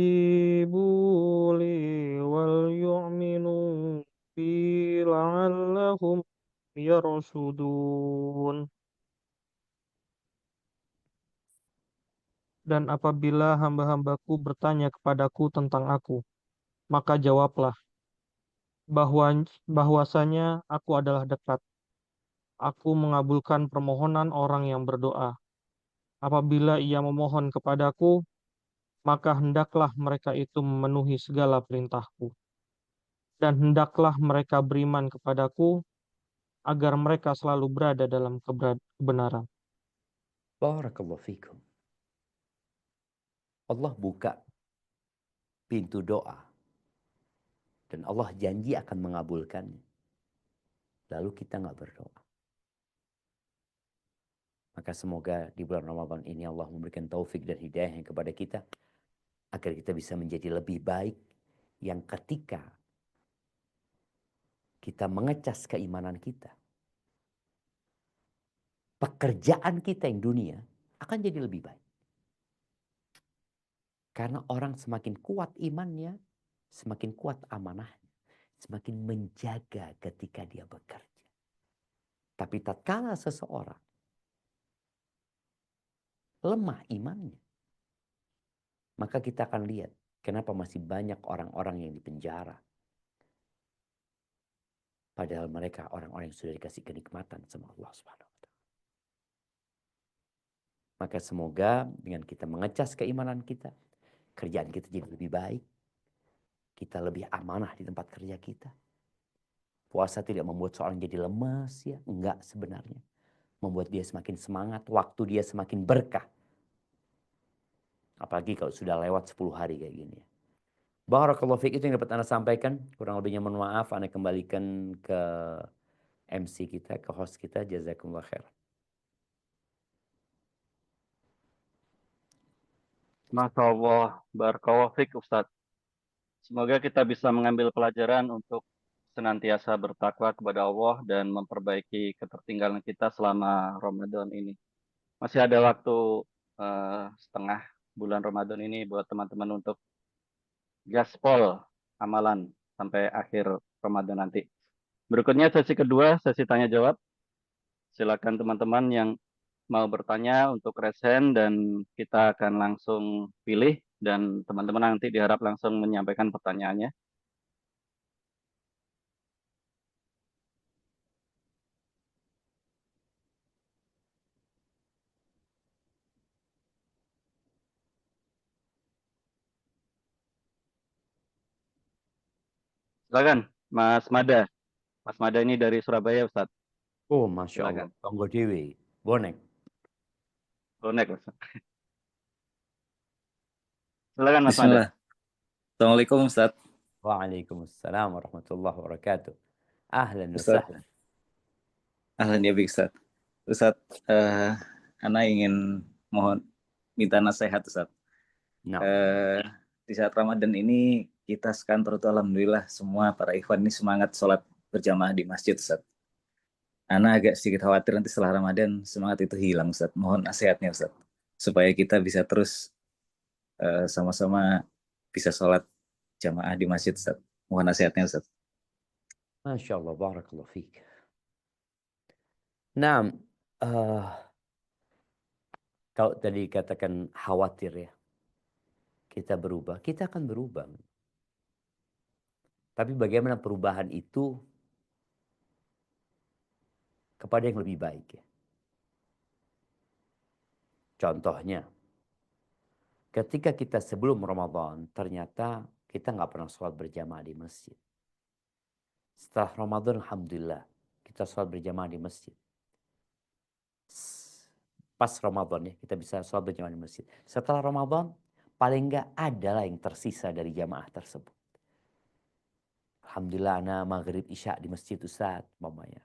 فليستجيبوا لي وليؤمنوا بي لعلهم يرشدون. Dan apabila hamba-hambaku bertanya kepadaku tentang aku, maka jawablah bahwasanya aku adalah dekat. Aku mengabulkan permohonan orang yang berdoa. Apabila ia memohon kepadaku, maka hendaklah mereka itu memenuhi segala perintahku. Dan hendaklah mereka beriman kepadaku, agar mereka selalu berada dalam kebenaran. Barakallahu fikum. Allah buka pintu doa. Dan Allah janji akan mengabulkannya. Lalu kita nggak berdoa. Maka semoga di bulan Ramadan ini Allah memberikan taufik dan hidayah kepada kita. Agar kita bisa menjadi lebih baik. Yang ketika kita mengecas keimanan kita. Pekerjaan kita yang dunia akan jadi lebih baik. Karena orang semakin kuat imannya, semakin kuat amanahnya. Semakin menjaga ketika dia bekerja. Tapi tatkala seseorang lemah imannya, maka kita akan lihat kenapa masih banyak orang-orang yang dipenjara. Padahal mereka orang-orang yang sudah dikasih kenikmatan sama Allah Subhanahu wa Ta'ala. Maka semoga dengan kita mengecas keimanan kita, kerjaan kita jadi lebih baik. Kita lebih amanah di tempat kerja kita. Puasa tidak membuat seorang jadi lemas, ya. Enggak sebenarnya. Membuat dia semakin semangat, waktu dia semakin berkah. Apalagi kalau sudah lewat 10 hari kayak gini. Barakallahu fiik, itu yang dapat Anda sampaikan. Kurang lebihnya mohon maaf, Anda kembalikan ke MC kita, ke host kita. Jazakumullah khair. Masya Allah, barakallahu fiik Ustadz. Semoga kita bisa mengambil pelajaran untuk senantiasa bertakwa kepada Allah dan memperbaiki ketertinggalan kita selama Ramadan ini. Masih ada waktu setengah bulan Ramadan ini buat teman-teman untuk gaspol amalan sampai akhir Ramadan nanti. Berikutnya sesi kedua, sesi tanya jawab. Silakan teman-teman yang mau bertanya untuk resen dan kita akan langsung pilih dan teman-teman nanti diharap langsung menyampaikan pertanyaannya. Silakan, Mas Mada. Mas Mada ini dari Surabaya, Ustaz. Oh, Masya Allah. Silakan. Tonggo Dewi. Bonek. Bonek, Ustaz. Silakan, Mas Mada. Bismillah. Assalamualaikum Ustaz. Waalaikumsalam warahmatullahi wabarakatuh. Ahlan wa Ustaz. sahlan. Ahlan ya Bik Ustaz. Ustaz, Ana ingin mohon minta nasihat Ustaz. Nah, Di saat Ramadan ini kita sekantor itu alhamdulillah semua para ikhwan ini semangat sholat berjamaah di masjid Ustaz. Ana agak sedikit khawatir nanti setelah Ramadan semangat itu hilang Ustaz. Mohon nasihatnya Ustaz. Supaya kita bisa terus sama-sama bisa sholat jamaah di masjid, Ustaz. Mohon nasihatnya, Ustaz. Masya Allah, barakallahu fiik. Nah, kalau tadi katakan khawatir ya, kita berubah, kita akan berubah. Tapi bagaimana perubahan itu kepada yang lebih baik ya. Contohnya, ketika kita sebelum Ramadan, ternyata kita nggak pernah sholat berjamaah di masjid. Setelah Ramadan, alhamdulillah, kita sholat berjamaah di masjid. Pas Ramadan ya, kita bisa sholat berjamaah di masjid. Setelah Ramadan, paling nggak ada lah yang tersisa dari jamaah tersebut. Alhamdulillah, anak maghrib isya di masjid Ustaz, mamanya.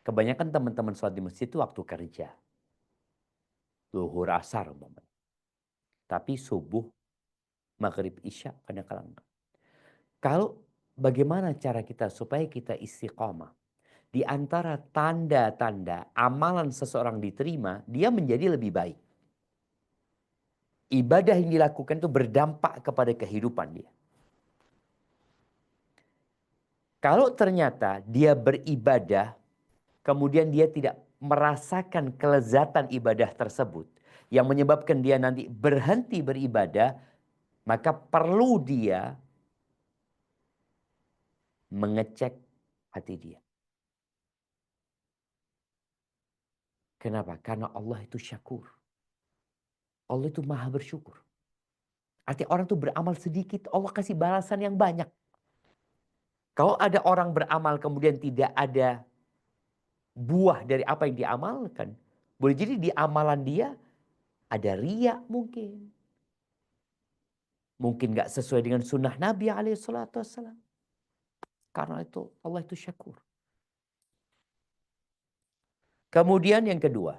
Kebanyakan teman-teman sholat di masjid itu waktu kerja. Zuhur asar umpamanya. Tapi subuh, maghrib isya kadang-kadang enggak. Kalau bagaimana cara kita supaya kita istiqamah? Di antara tanda-tanda amalan seseorang diterima, dia menjadi lebih baik. Ibadah yang dilakukan itu berdampak kepada kehidupan dia. Kalau ternyata dia beribadah, kemudian dia tidak merasakan kelezatan ibadah tersebut, yang menyebabkan dia nanti berhenti beribadah, maka perlu dia mengecek hati dia. Kenapa? Karena Allah itu syakur. Allah itu maha bersyukur. Artinya orang itu beramal sedikit, Allah kasih balasan yang banyak. Kalau ada orang beramal kemudian tidak ada buah dari apa yang diamalkan, boleh jadi di amalan dia ada riya mungkin. Mungkin gak sesuai dengan sunnah Nabi SAW. Karena itu Allah itu syakur. Kemudian yang kedua,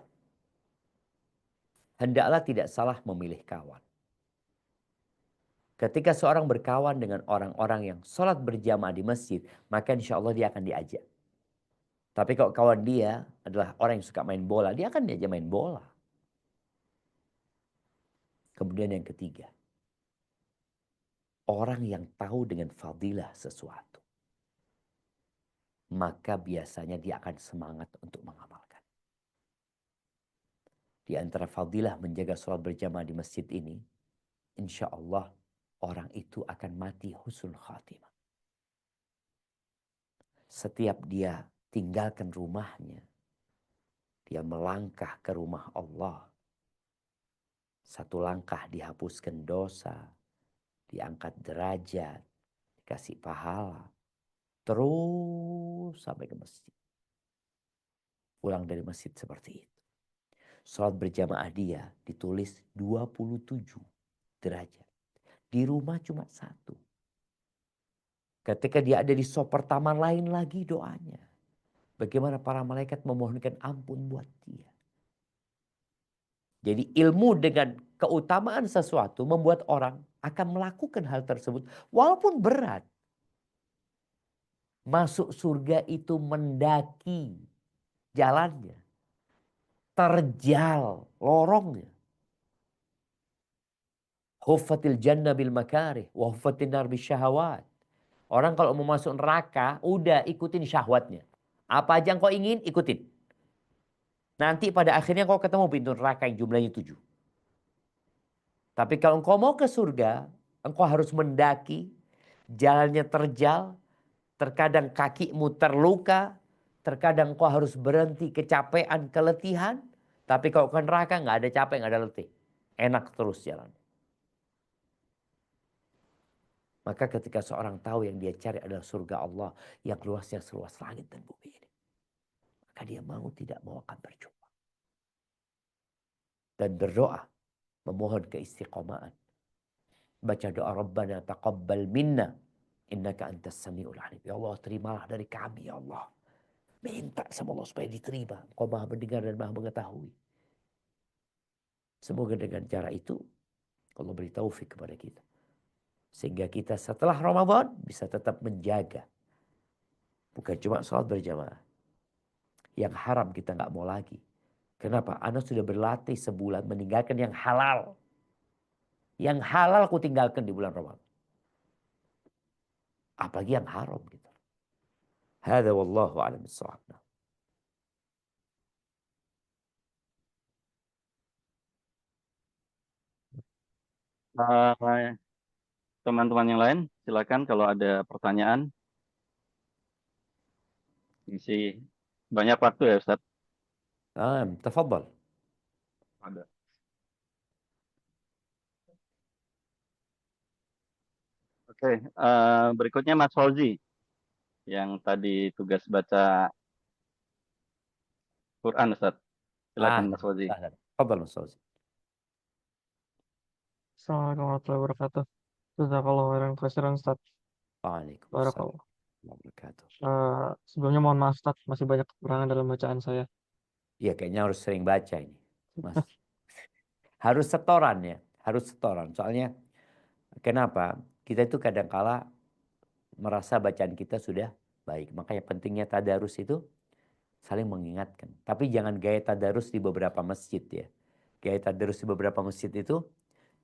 hendaklah tidak salah memilih kawan. Ketika seorang berkawan dengan orang-orang yang sholat berjamaah di masjid, maka insya Allah dia akan diajak. Tapi kalau kawan dia adalah orang yang suka main bola, dia akan diajak main bola. Kemudian yang ketiga, orang yang tahu dengan fadilah sesuatu, maka biasanya dia akan semangat untuk mengamalkan. Di antara fadilah menjaga sholat berjamaah di masjid ini, insya Allah orang itu akan mati husnul khatimah. Setiap dia tinggalkan rumahnya, dia melangkah ke rumah Allah. Satu langkah dihapuskan dosa, diangkat derajat, dikasih pahala. Terus sampai ke masjid. Pulang dari masjid seperti itu. Sholat berjamaah dia ditulis 27 derajat. Di rumah cuma 1. Ketika dia ada di sop pertama lain lagi doanya. Bagaimana para malaikat memohonkan ampun buat dia. Jadi ilmu dengan keutamaan sesuatu membuat orang akan melakukan hal tersebut walaupun berat. Masuk surga itu mendaki jalannya. Terjal lorongnya. Huffatil jannah bil makarih wa huffatin nar bis syahawat. Orang kalau mau masuk neraka, udah ikutin syahwatnya. Apa aja yang kau ingin, ikutin. Nanti pada akhirnya kau ketemu pintu neraka yang jumlahnya 7. Tapi kalau engkau mau ke surga, engkau harus mendaki, jalannya terjal, terkadang kakimu terluka, terkadang engkau harus berhenti kecapean, keletihan. Tapi kalau ke neraka nggak ada capek, nggak ada letih. Enak terus jalan. Maka ketika seorang tahu yang dia cari adalah surga Allah yang luasnya seluas langit dan bumi ini, maka dia mau tidak mau akan berjuang. Dan berdoa, memohon keistiqomahan. Baca doa Rabbana taqabbal minna innaka antas samiul alim. Ya Allah, terimalah dari kami ya Allah. Minta sama Allah supaya diterima. Engkau maha mendengar dan maha mengetahui. Semoga dengan cara itu Allah beri taufik kepada kita. Sehingga kita setelah Ramadan bisa tetap menjaga. Bukan cuma sholat berjamaah. Yang haram kita nggak mau lagi. Kenapa? Anda sudah berlatih sebulan meninggalkan yang halal. Yang halal aku tinggalkan di bulan Ramadan. Apalagi yang haram gitu. Hadza wallahu a'lam bissawab. Eh, Teman-teman yang lain, silakan kalau ada pertanyaan. Masih banyak waktu ya Ustaz. Tafadhal. Ada. Oke, berikutnya Mas Fauzi yang tadi tugas baca Quran Ustaz. Silakan Mas Fauzi. Sahlan. Tafadhal Mas Fauzi. Assalamualaikum warahmatullahi wabarakatuh. Jazakallahu khairan katsiran, Ustaz. Waalaikumsalam Barakallah. warahmatullahi wabarakatuh. Sebelumnya mohon maaf, Ustaz, masih banyak kekurangan dalam bacaan saya. Iya, kayaknya harus sering baca ini, Mas. Harus setoran ya, harus setoran. Soalnya kenapa? Kita itu kadangkala merasa bacaan kita sudah baik. Makanya pentingnya tadarus itu saling mengingatkan. Tapi jangan gaya tadarus di beberapa masjid ya. Gaya tadarus di beberapa masjid itu,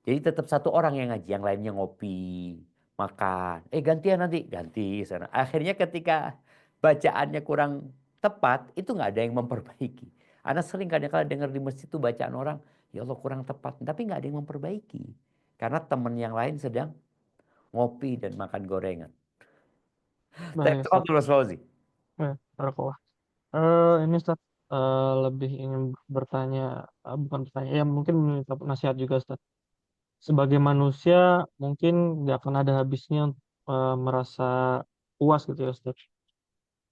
jadi tetap satu orang yang ngaji, yang lainnya ngopi, makan. Gantian nanti, ganti sana. Akhirnya ketika bacaannya kurang tepat, itu nggak ada yang memperbaiki. Anak sering kadang-kadang dengar di masjid itu bacaan orang, ya Allah kurang tepat. Tapi nggak ada yang memperbaiki. Karena teman yang lain sedang ngopi dan makan gorengan. Baik, Ustaz. Tafadhol Mas Fauzi. Barakallah. Ini Ustaz, lebih ingin bertanya, bukan bertanya, ya mungkin meminta nasihat juga, Ustaz. Sebagai manusia, mungkin nggak akan ada habisnya untuk merasa puas gitu ya, Ustaz.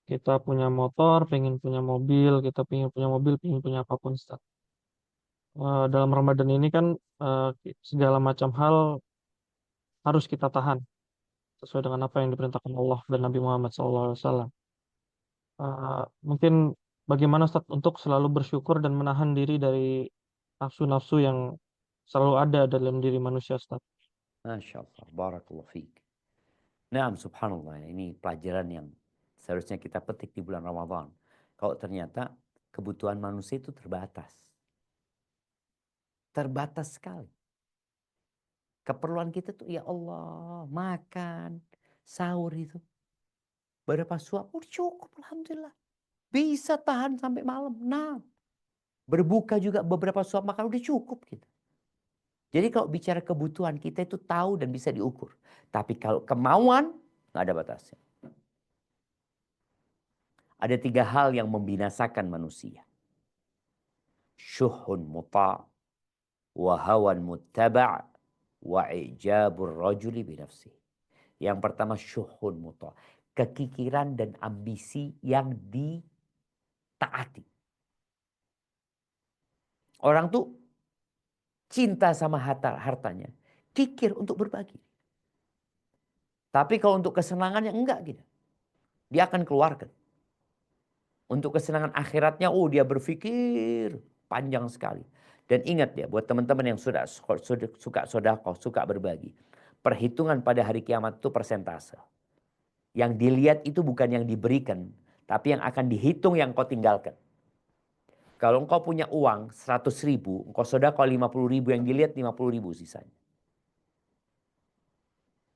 Kita punya motor, pengen punya mobil, kita pengen punya mobil, pengen punya apapun, Ustaz. Dalam Ramadan ini kan segala macam hal harus kita tahan sesuai dengan apa yang diperintahkan Allah dan Nabi Muhammad SAW. Mungkin bagaimana Ustaz untuk selalu bersyukur dan menahan diri dari nafsu-nafsu yang selalu ada dalam diri manusia, Ustaz. Masya Allah, barakallahu fiik. Nah, subhanallah, ini pelajaran yang seharusnya kita petik di bulan Ramadan. Kalau ternyata kebutuhan manusia itu terbatas. Terbatas sekali. Keperluan kita tuh ya Allah, makan, sahur itu. Berapa suap? Oh, cukup, alhamdulillah. Bisa tahan sampai malam. Nah, berbuka juga beberapa suap makan udah cukup gitu. Jadi kalau bicara kebutuhan kita itu tahu dan bisa diukur. Tapi kalau kemauan nggak ada batasnya. Ada 3 hal yang membinasakan manusia. Syuhun muta' wa hawan muttaba' wa ijabur rajuli binafsih. Yang pertama syuhun muta'. Kekikiran dan ambisi yang ditaati. Orang tuh cinta sama hartanya. Kikir untuk berbagi. Tapi kalau untuk kesenangannya enggak gitu. Dia akan keluarkan. Untuk kesenangan akhiratnya, dia berpikir panjang sekali. Dan ingat ya, buat teman-teman yang suka sedekah, suka berbagi. Perhitungan pada hari kiamat itu persentase. Yang dilihat itu bukan yang diberikan, tapi yang akan dihitung yang kau tinggalkan. Kalau engkau punya uang 100.000, engkau sedekah 50.000, yang dilihat 50.000 sisanya.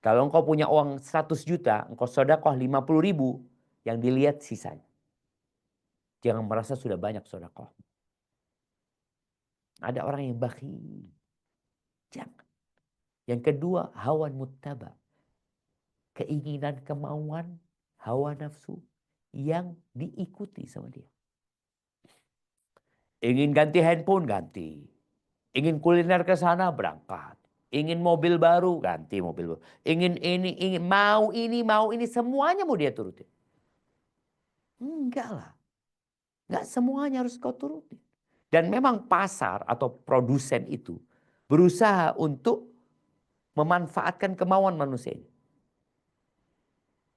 Kalau engkau punya uang 100 juta, engkau sedekah 50.000, yang dilihat sisanya. Jangan merasa sudah banyak sedekah. Ada orang yang bakhil. Jangan. Yang kedua, hawan muttaba. Keinginan, kemauan, hawa nafsu yang diikuti sama dia. Ingin ganti handphone, ganti. Ingin kuliner ke sana, berangkat. Ingin mobil baru, ganti mobil baru. Ingin ini, mau ini, semuanya mau dia turutin. Enggak lah. Enggak semuanya harus kau turutin. Dan memang pasar atau produsen itu berusaha untuk memanfaatkan kemauan manusia ini.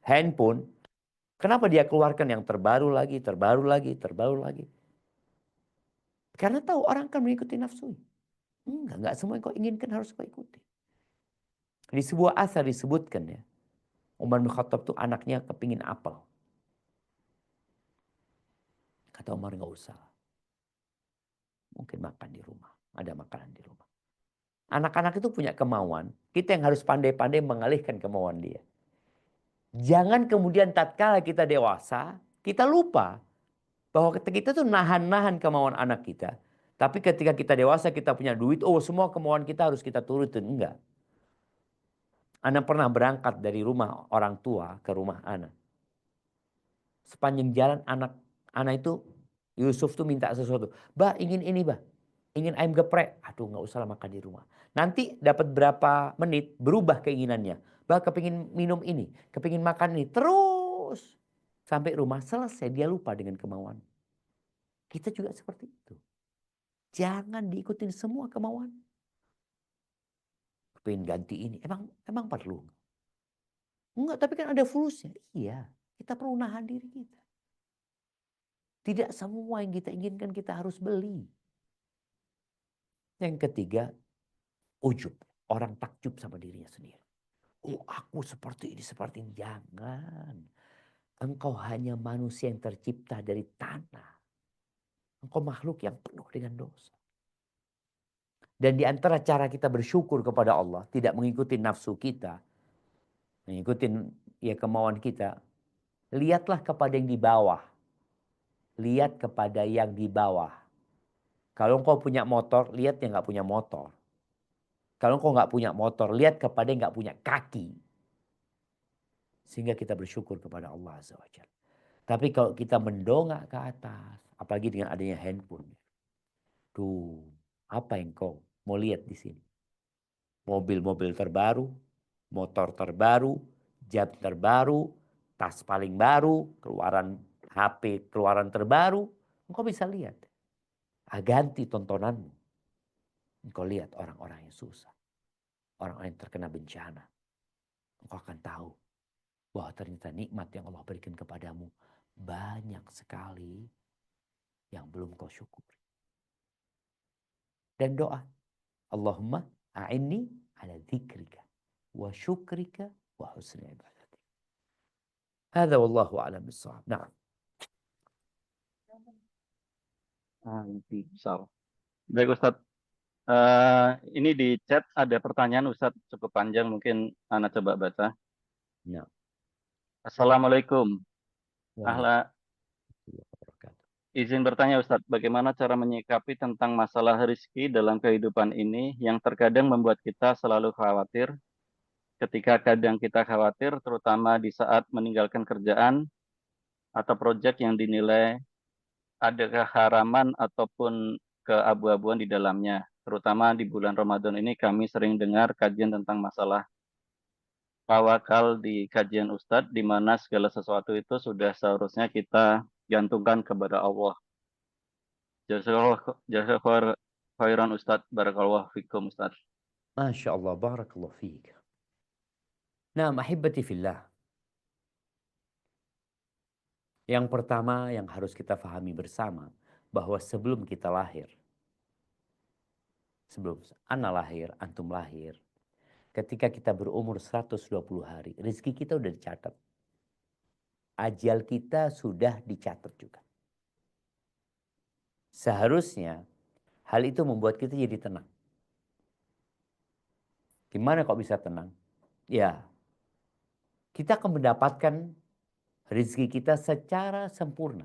Handphone, kenapa dia keluarkan yang terbaru lagi, terbaru lagi, terbaru lagi? Karena tahu orang akan mengikuti nafsunya. Enggak semua yang kau inginkan harus kau ikuti. Di sebuah asar disebutkan ya, Umar bin Khattab tuh anaknya kepingin apel. Kata Umar, nggak usah. Mungkin makan di rumah, ada makanan di rumah. Anak-anak itu punya kemauan, kita yang harus pandai-pandai mengalihkan kemauan dia. Jangan kemudian tatkala kita dewasa, kita lupa bahwa kita tuh nahan-nahan kemauan anak kita. Tapi ketika kita dewasa, kita punya duit, oh semua kemauan kita harus kita turutin. Enggak. Ana pernah berangkat dari rumah orang tua ke rumah Ana. Sepanjang jalan anak itu, Yusuf tuh minta sesuatu. Bah, ingin ini bah. Ingin ayam geprek. Aduh, nggak usah lah makan di rumah. Nanti dapat berapa menit berubah keinginannya. Bah, kepingin minum ini, kepingin makan ini. Terus sampai rumah selesai, dia lupa dengan kemauan. Kita juga seperti itu. Jangan diikutin semua kemauan. Kepingin ganti ini, emang perlu? Enggak, tapi kan ada fulusnya. Iya, kita perlu nahan diri kita. Tidak semua yang kita inginkan kita harus beli. Yang ketiga, ujub. Orang takjub sama dirinya sendiri. Oh, aku seperti ini, seperti ini. Jangan. Engkau hanya manusia yang tercipta dari tanah. Engkau makhluk yang penuh dengan dosa. Dan di antara cara kita bersyukur kepada Allah, tidak mengikuti nafsu kita, mengikuti ya kemauan kita, lihatlah kepada yang di bawah. Lihat kepada yang di bawah. Kalau engkau punya motor, lihat yang nggak punya motor. Kalau engkau nggak punya motor, lihat kepada yang nggak punya kaki. Sehingga kita bersyukur kepada Allah Azza wa Jalla. Tapi kalau kita mendongak ke atas, apalagi dengan adanya handphone. Tuh, apa yang kau mau lihat di sini? Mobil-mobil terbaru, motor terbaru, jam terbaru, tas paling baru, keluaran HP keluaran terbaru. Engkau bisa lihat. Ganti tontonanmu. Engkau lihat orang-orang yang susah. Orang-orang yang terkena bencana. Engkau akan tahu bahwa ternyata nikmat yang Allah berikan kepadamu banyak sekali yang belum kau syukuri. Dan doa. Allahumma a'inni ala dzikrika wa syukrika wa husni ibadatik. Hadza wallahu a'lam bissawab. Na'am. Baik Ustadz. Ini di chat ada pertanyaan Ustadz cukup panjang, mungkin Ana coba baca. Na'am. Assalamualaikum. Ahla, Wabarakatuh. izin bertanya Ustadz, bagaimana cara menyikapi tentang masalah rezeki dalam kehidupan ini yang terkadang membuat kita selalu khawatir. Ketika kadang kita khawatir, terutama di saat meninggalkan kerjaan atau proyek yang dinilai ada keharaman ataupun keabu-abuan di dalamnya. Terutama di bulan Ramadan ini kami sering dengar kajian tentang masalah tawakal di kajian Ustadz, di mana segala sesuatu itu sudah seharusnya kita gantungkan kepada Allah. Jazakallahu khairan Ustadz, barakallahu fikum Ustadz. Masya Allah, barakallahu fiik. Nah, ahibati fillah. Yang pertama yang harus kita fahami bersama, bahwa sebelum kita lahir, sebelum ana lahir, antum lahir, ketika kita berumur 120 hari, rezeki kita udah dicatat. Ajal kita sudah dicatat juga. Seharusnya hal itu membuat kita jadi tenang. Gimana kok bisa tenang? Ya, kita akan mendapatkan rezeki kita secara sempurna.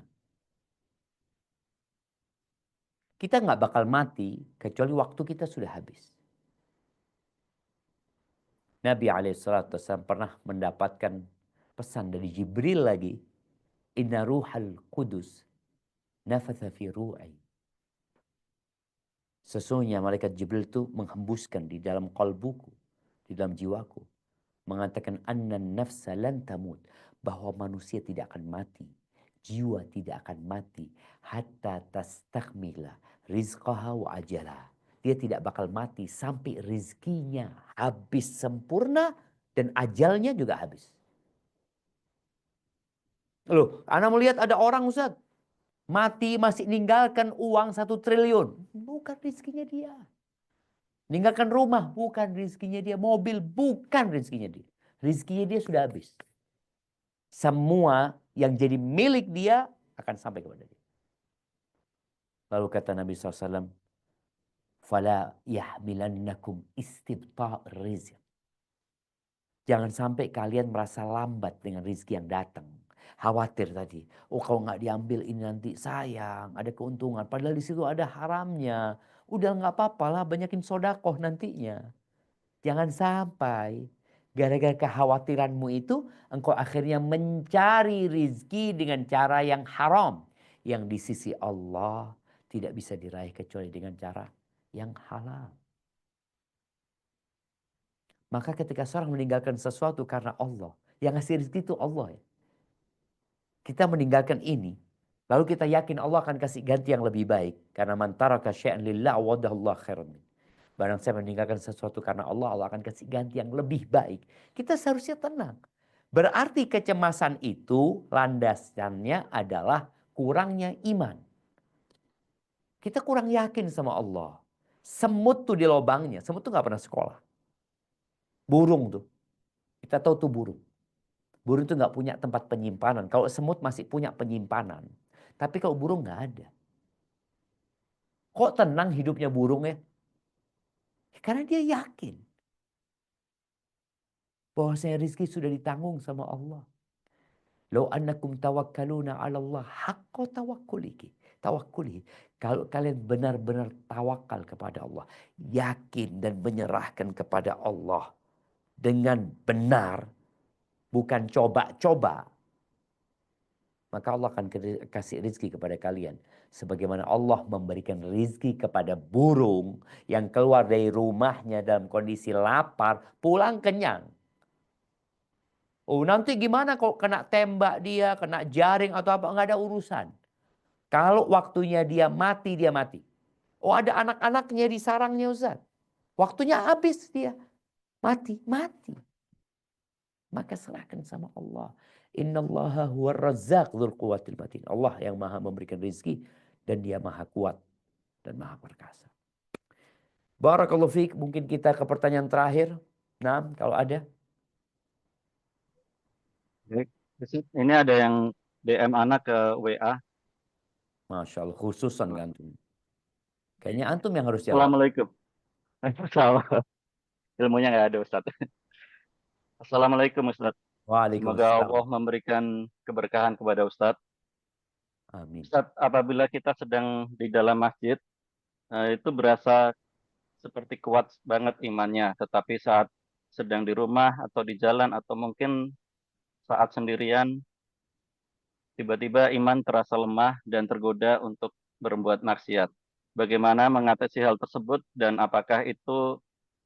Kita nggak bakal mati kecuali waktu kita sudah habis. Nabi SAW pernah mendapatkan pesan dari Jibril lagi. Inna ruhal qudus nafatha fi ru'i. Sesungguhnya malaikat Jibril itu menghembuskan di dalam qalbuku, di dalam jiwaku. Mengatakan annan nafsa lan tamut. Bahwa manusia tidak akan mati. Jiwa tidak akan mati. Hatta tastakmila rizqaha wa ajalah. Dia tidak bakal mati sampai rizkinya habis sempurna dan ajalnya juga habis. Loh, Anda melihat ada orang Ustaz, mati masih ninggalkan uang 1 triliun. Bukan rizkinya dia. Ninggalkan rumah, bukan rizkinya dia. Mobil, bukan rizkinya dia. Rizkinya dia sudah habis. Semua yang jadi milik dia akan sampai kepada dia. Lalu kata Nabi SAW, Fala yahmilannakum istibta' rizq. Jangan sampai kalian merasa lambat dengan rizki yang datang. Khawatir tadi. Oh kalau nggak diambil ini nanti sayang, ada keuntungan. Padahal di situ ada haramnya. Udah nggak apa-apa lah, banyakin sodakoh nantinya. Jangan sampai gara-gara kekhawatiranmu itu engkau akhirnya mencari rizki dengan cara yang haram. Yang di sisi Allah tidak bisa diraih kecuali dengan cara yang halal. Maka ketika seorang meninggalkan sesuatu karena Allah, yang ngasih rezeki itu Allah ya. Kita meninggalkan ini, lalu kita yakin Allah akan kasih ganti yang lebih baik. Karena man taraka syai'an lillah wadahullah khairan min. Barang saya meninggalkan sesuatu karena Allah, Allah akan kasih ganti yang lebih baik. Kita seharusnya tenang. Berarti kecemasan itu landasannya adalah kurangnya iman. Kita kurang yakin sama Allah. Semut tuh di lubangnya, semut tuh gak pernah sekolah. Burung tuh. Kita tahu tuh burung. Burung tuh nggak punya tempat penyimpanan. Kalau semut masih punya penyimpanan. Tapi kalau burung nggak ada. Kok tenang hidupnya burung ya? Karena dia yakin. Bahwasanya rizki sudah ditanggung sama Allah. Lau annakum tawakkaluna ala Allah haqqa tawakkuli. Kalau kalian benar-benar tawakal kepada Allah. Yakin dan menyerahkan kepada Allah. Dengan benar. Bukan coba-coba. Maka Allah akan kasih rizki kepada kalian. Sebagaimana Allah memberikan rizki kepada burung yang keluar dari rumahnya dalam kondisi lapar, pulang kenyang. Oh nanti gimana kalau kena tembak dia, kena jaring atau apa, nggak ada urusan. Kalau waktunya dia mati, dia mati. Oh ada anak-anaknya di sarangnya Ustaz. Waktunya habis dia. Mati. Maka serahkan sama Allah. Innallaha huwar razzaq dzul quwwatil matin. Allah yang maha memberikan rezeki dan dia maha kuat dan maha perkasa. Barakallahu fiik, mungkin kita ke pertanyaan terakhir. Nah, kalau ada. Baik. Ini ada yang DM anak ke WA. Masya Allah, khususan antum. Kayaknya antum yang harus jawab. Assalamualaikum. Salah. Ilmunya nggak ada Ustaz. Assalamualaikum Ustaz. Semoga Waalaikumsalam. Allah memberikan keberkahan kepada Ustaz. Amin. Ustaz, apabila kita sedang di dalam masjid, itu berasa seperti kuat banget imannya. Tetapi saat sedang di rumah atau di jalan atau mungkin saat sendirian, tiba-tiba iman terasa lemah dan tergoda untuk berbuat maksiat. Bagaimana mengatasi hal tersebut dan apakah itu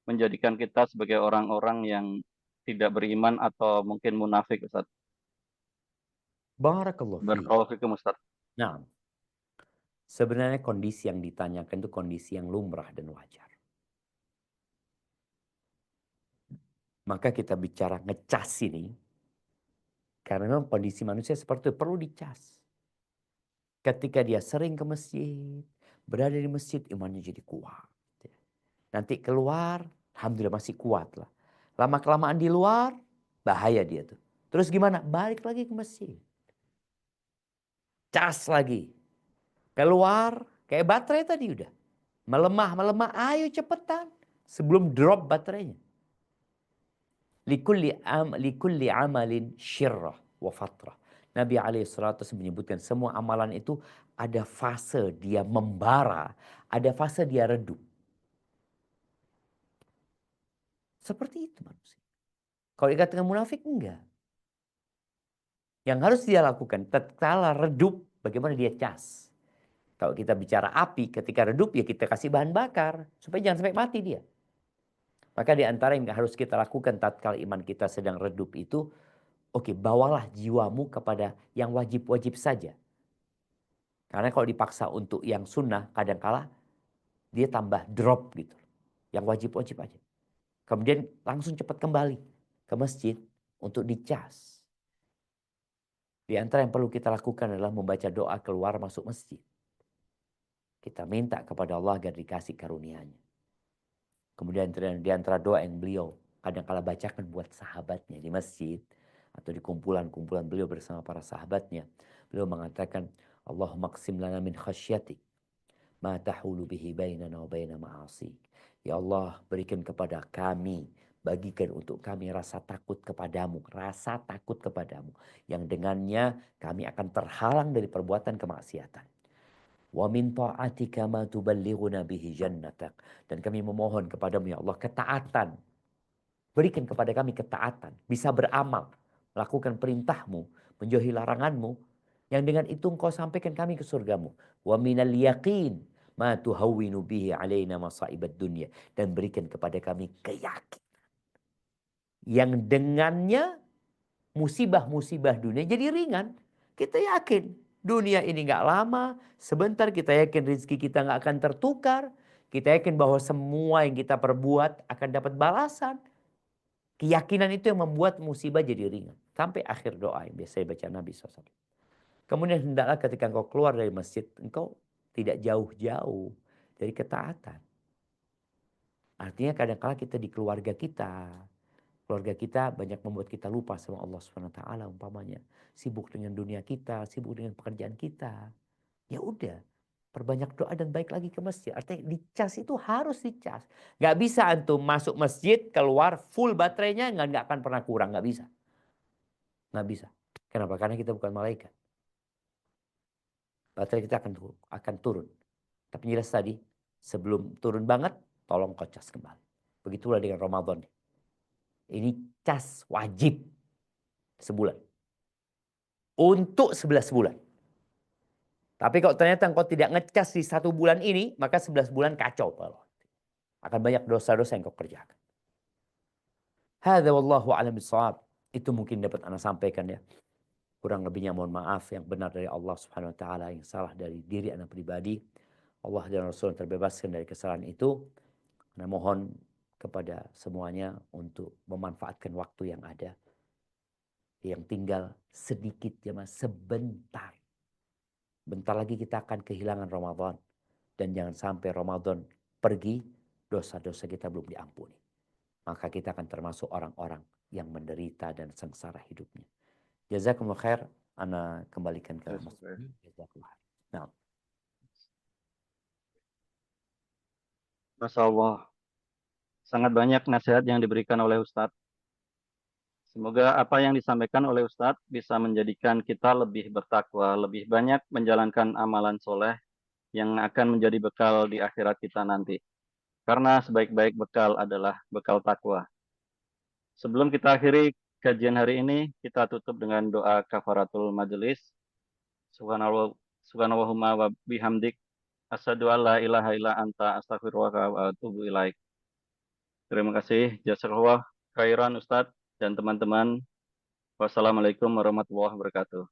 menjadikan kita sebagai orang-orang yang tidak beriman atau mungkin munafik, Ustaz? Barakallahu fiik. Barakallahu fikum, Ustaz. Nah, sebenarnya kondisi yang ditanyakan itu kondisi yang lumrah dan wajar. Maka kita bicara ngecas ini, karena memang kondisi manusia seperti itu, perlu dicas. Ketika dia sering ke masjid, berada di masjid, imannya jadi kuat. Nanti keluar, alhamdulillah masih kuat lah. Lama-kelamaan di luar, bahaya dia tuh. Terus gimana? Balik lagi ke masjid. Cas lagi. Keluar, kayak baterai tadi udah. Melemah, ayo cepetan. Sebelum drop baterainya. Likulli amalin syirrah wa fatrah. Nabi SAW menyebutkan semua amalan itu ada fase dia membara, ada fase dia redup. Seperti itu manusia. Kalau dikatakan munafik, enggak. Yang harus dia lakukan, tatkala redup, bagaimana dia cas. Kalau kita bicara api, ketika redup ya kita kasih bahan bakar. Supaya jangan sampai mati dia. Maka di antara yang harus kita lakukan tatkala iman kita sedang redup itu, oke, bawalah jiwamu kepada yang wajib-wajib saja. Karena kalau dipaksa untuk yang sunnah, kadangkala dia tambah drop gitu. Yang wajib-wajib aja. Kemudian langsung cepat kembali ke masjid untuk dicas. Di antara yang perlu kita lakukan adalah membaca doa keluar masuk masjid. Kita minta kepada Allah agar dikasih karunia-Nya. Kemudian di antara doa yang beliau kadang-kala bacakan buat sahabatnya di masjid atau di kumpulan-kumpulan beliau bersama para sahabatnya. Beliau mengatakan, Allahumma qsim lana min khasyatik ma tahulu bihi bainana wa baina ma'asik. Ya Allah, berikan kepada kami bagikan untuk kami rasa takut kepadamu, rasa takut kepadamu, yang dengannya kami akan terhalang dari perbuatan kemaksiatan. Wa min ta'atika ma tuballighuna bihi jannatak. Dan kami memohon kepadamu ya Allah ketaatan. Berikan kepada kami ketaatan, bisa beramal, melakukan perintahmu, menjauhi laranganmu, yang dengan itu engkau sampaikan kami ke surgamu. Wa minal yaqin ma tuhawwinu bihi alaina masa'ibad dunya. Dan berikan kepada kami keyakinan yang dengannya musibah-musibah dunia jadi ringan. Kita yakin dunia ini nggak lama, sebentar kita yakin rezeki kita nggak akan tertukar, kita yakin bahwa semua yang kita perbuat akan dapat balasan. Keyakinan itu yang membuat musibah jadi ringan. Sampai akhir doa yang biasa baca Nabi SAW. Kemudian hendaklah ketika engkau keluar dari masjid, engkau tidak jauh-jauh dari ketaatan. Artinya kadang-kala kita di keluarga kita banyak membuat kita lupa sama Allah SWT umpamanya. Sibuk dengan dunia kita, sibuk dengan pekerjaan kita. Ya udah, perbanyak doa dan baik lagi ke masjid. Artinya dicas itu harus dicas. Gak bisa antum masuk masjid, keluar full baterainya nggak akan pernah kurang. Gak bisa. Nggak bisa. Kenapa? Karena kita bukan malaikat. Baterai kita akan turun. Tapi jelas tadi, sebelum turun banget, tolong kau cas kembali. Begitulah dengan Ramadan. Ini cas wajib sebulan. Untuk 11 bulan. Tapi kalau ternyata engkau tidak ngecas di 1 bulan ini, maka 11 bulan kacau. Akan banyak dosa-dosa yang kau kerjakan. Hadza wallahu a'lam bishawab. Itu mungkin dapat Anda sampaikan ya. Kurang lebihnya mohon maaf, yang benar dari Allah Subhanahu wa taala, yang salah dari diri Anda pribadi. Allah dan Rasul terbebaskan dari kesalahan itu. Anda mohon kepada semuanya untuk memanfaatkan waktu yang ada. Yang tinggal sedikit jemaah, sebentar. Bentar lagi kita akan kehilangan Ramadan. Dan jangan sampai Ramadan pergi, dosa-dosa kita belum diampuni. Maka kita akan termasuk orang-orang yang menderita dan sengsara hidupnya. Jazakumullah khair. Ana kembalikan ke Mas. Jazakumullah. Nah. Masya Allah. Sangat banyak nasihat yang diberikan oleh Ustadz. Semoga apa yang disampaikan oleh Ustadz bisa menjadikan kita lebih bertakwa, lebih banyak menjalankan amalan soleh yang akan menjadi bekal di akhirat kita nanti. Karena sebaik-baik bekal adalah bekal takwa. Sebelum kita akhiri kajian hari ini, kita tutup dengan doa kafaratul majelis. Subhanallahumma wa bihamdik. Asyhadu an la ilaha illa anta astaghfiruka wa atubu ilaik. Terima kasih. Jazakallah khairan Ustadz dan teman-teman. Wassalamualaikum warahmatullahi wabarakatuh.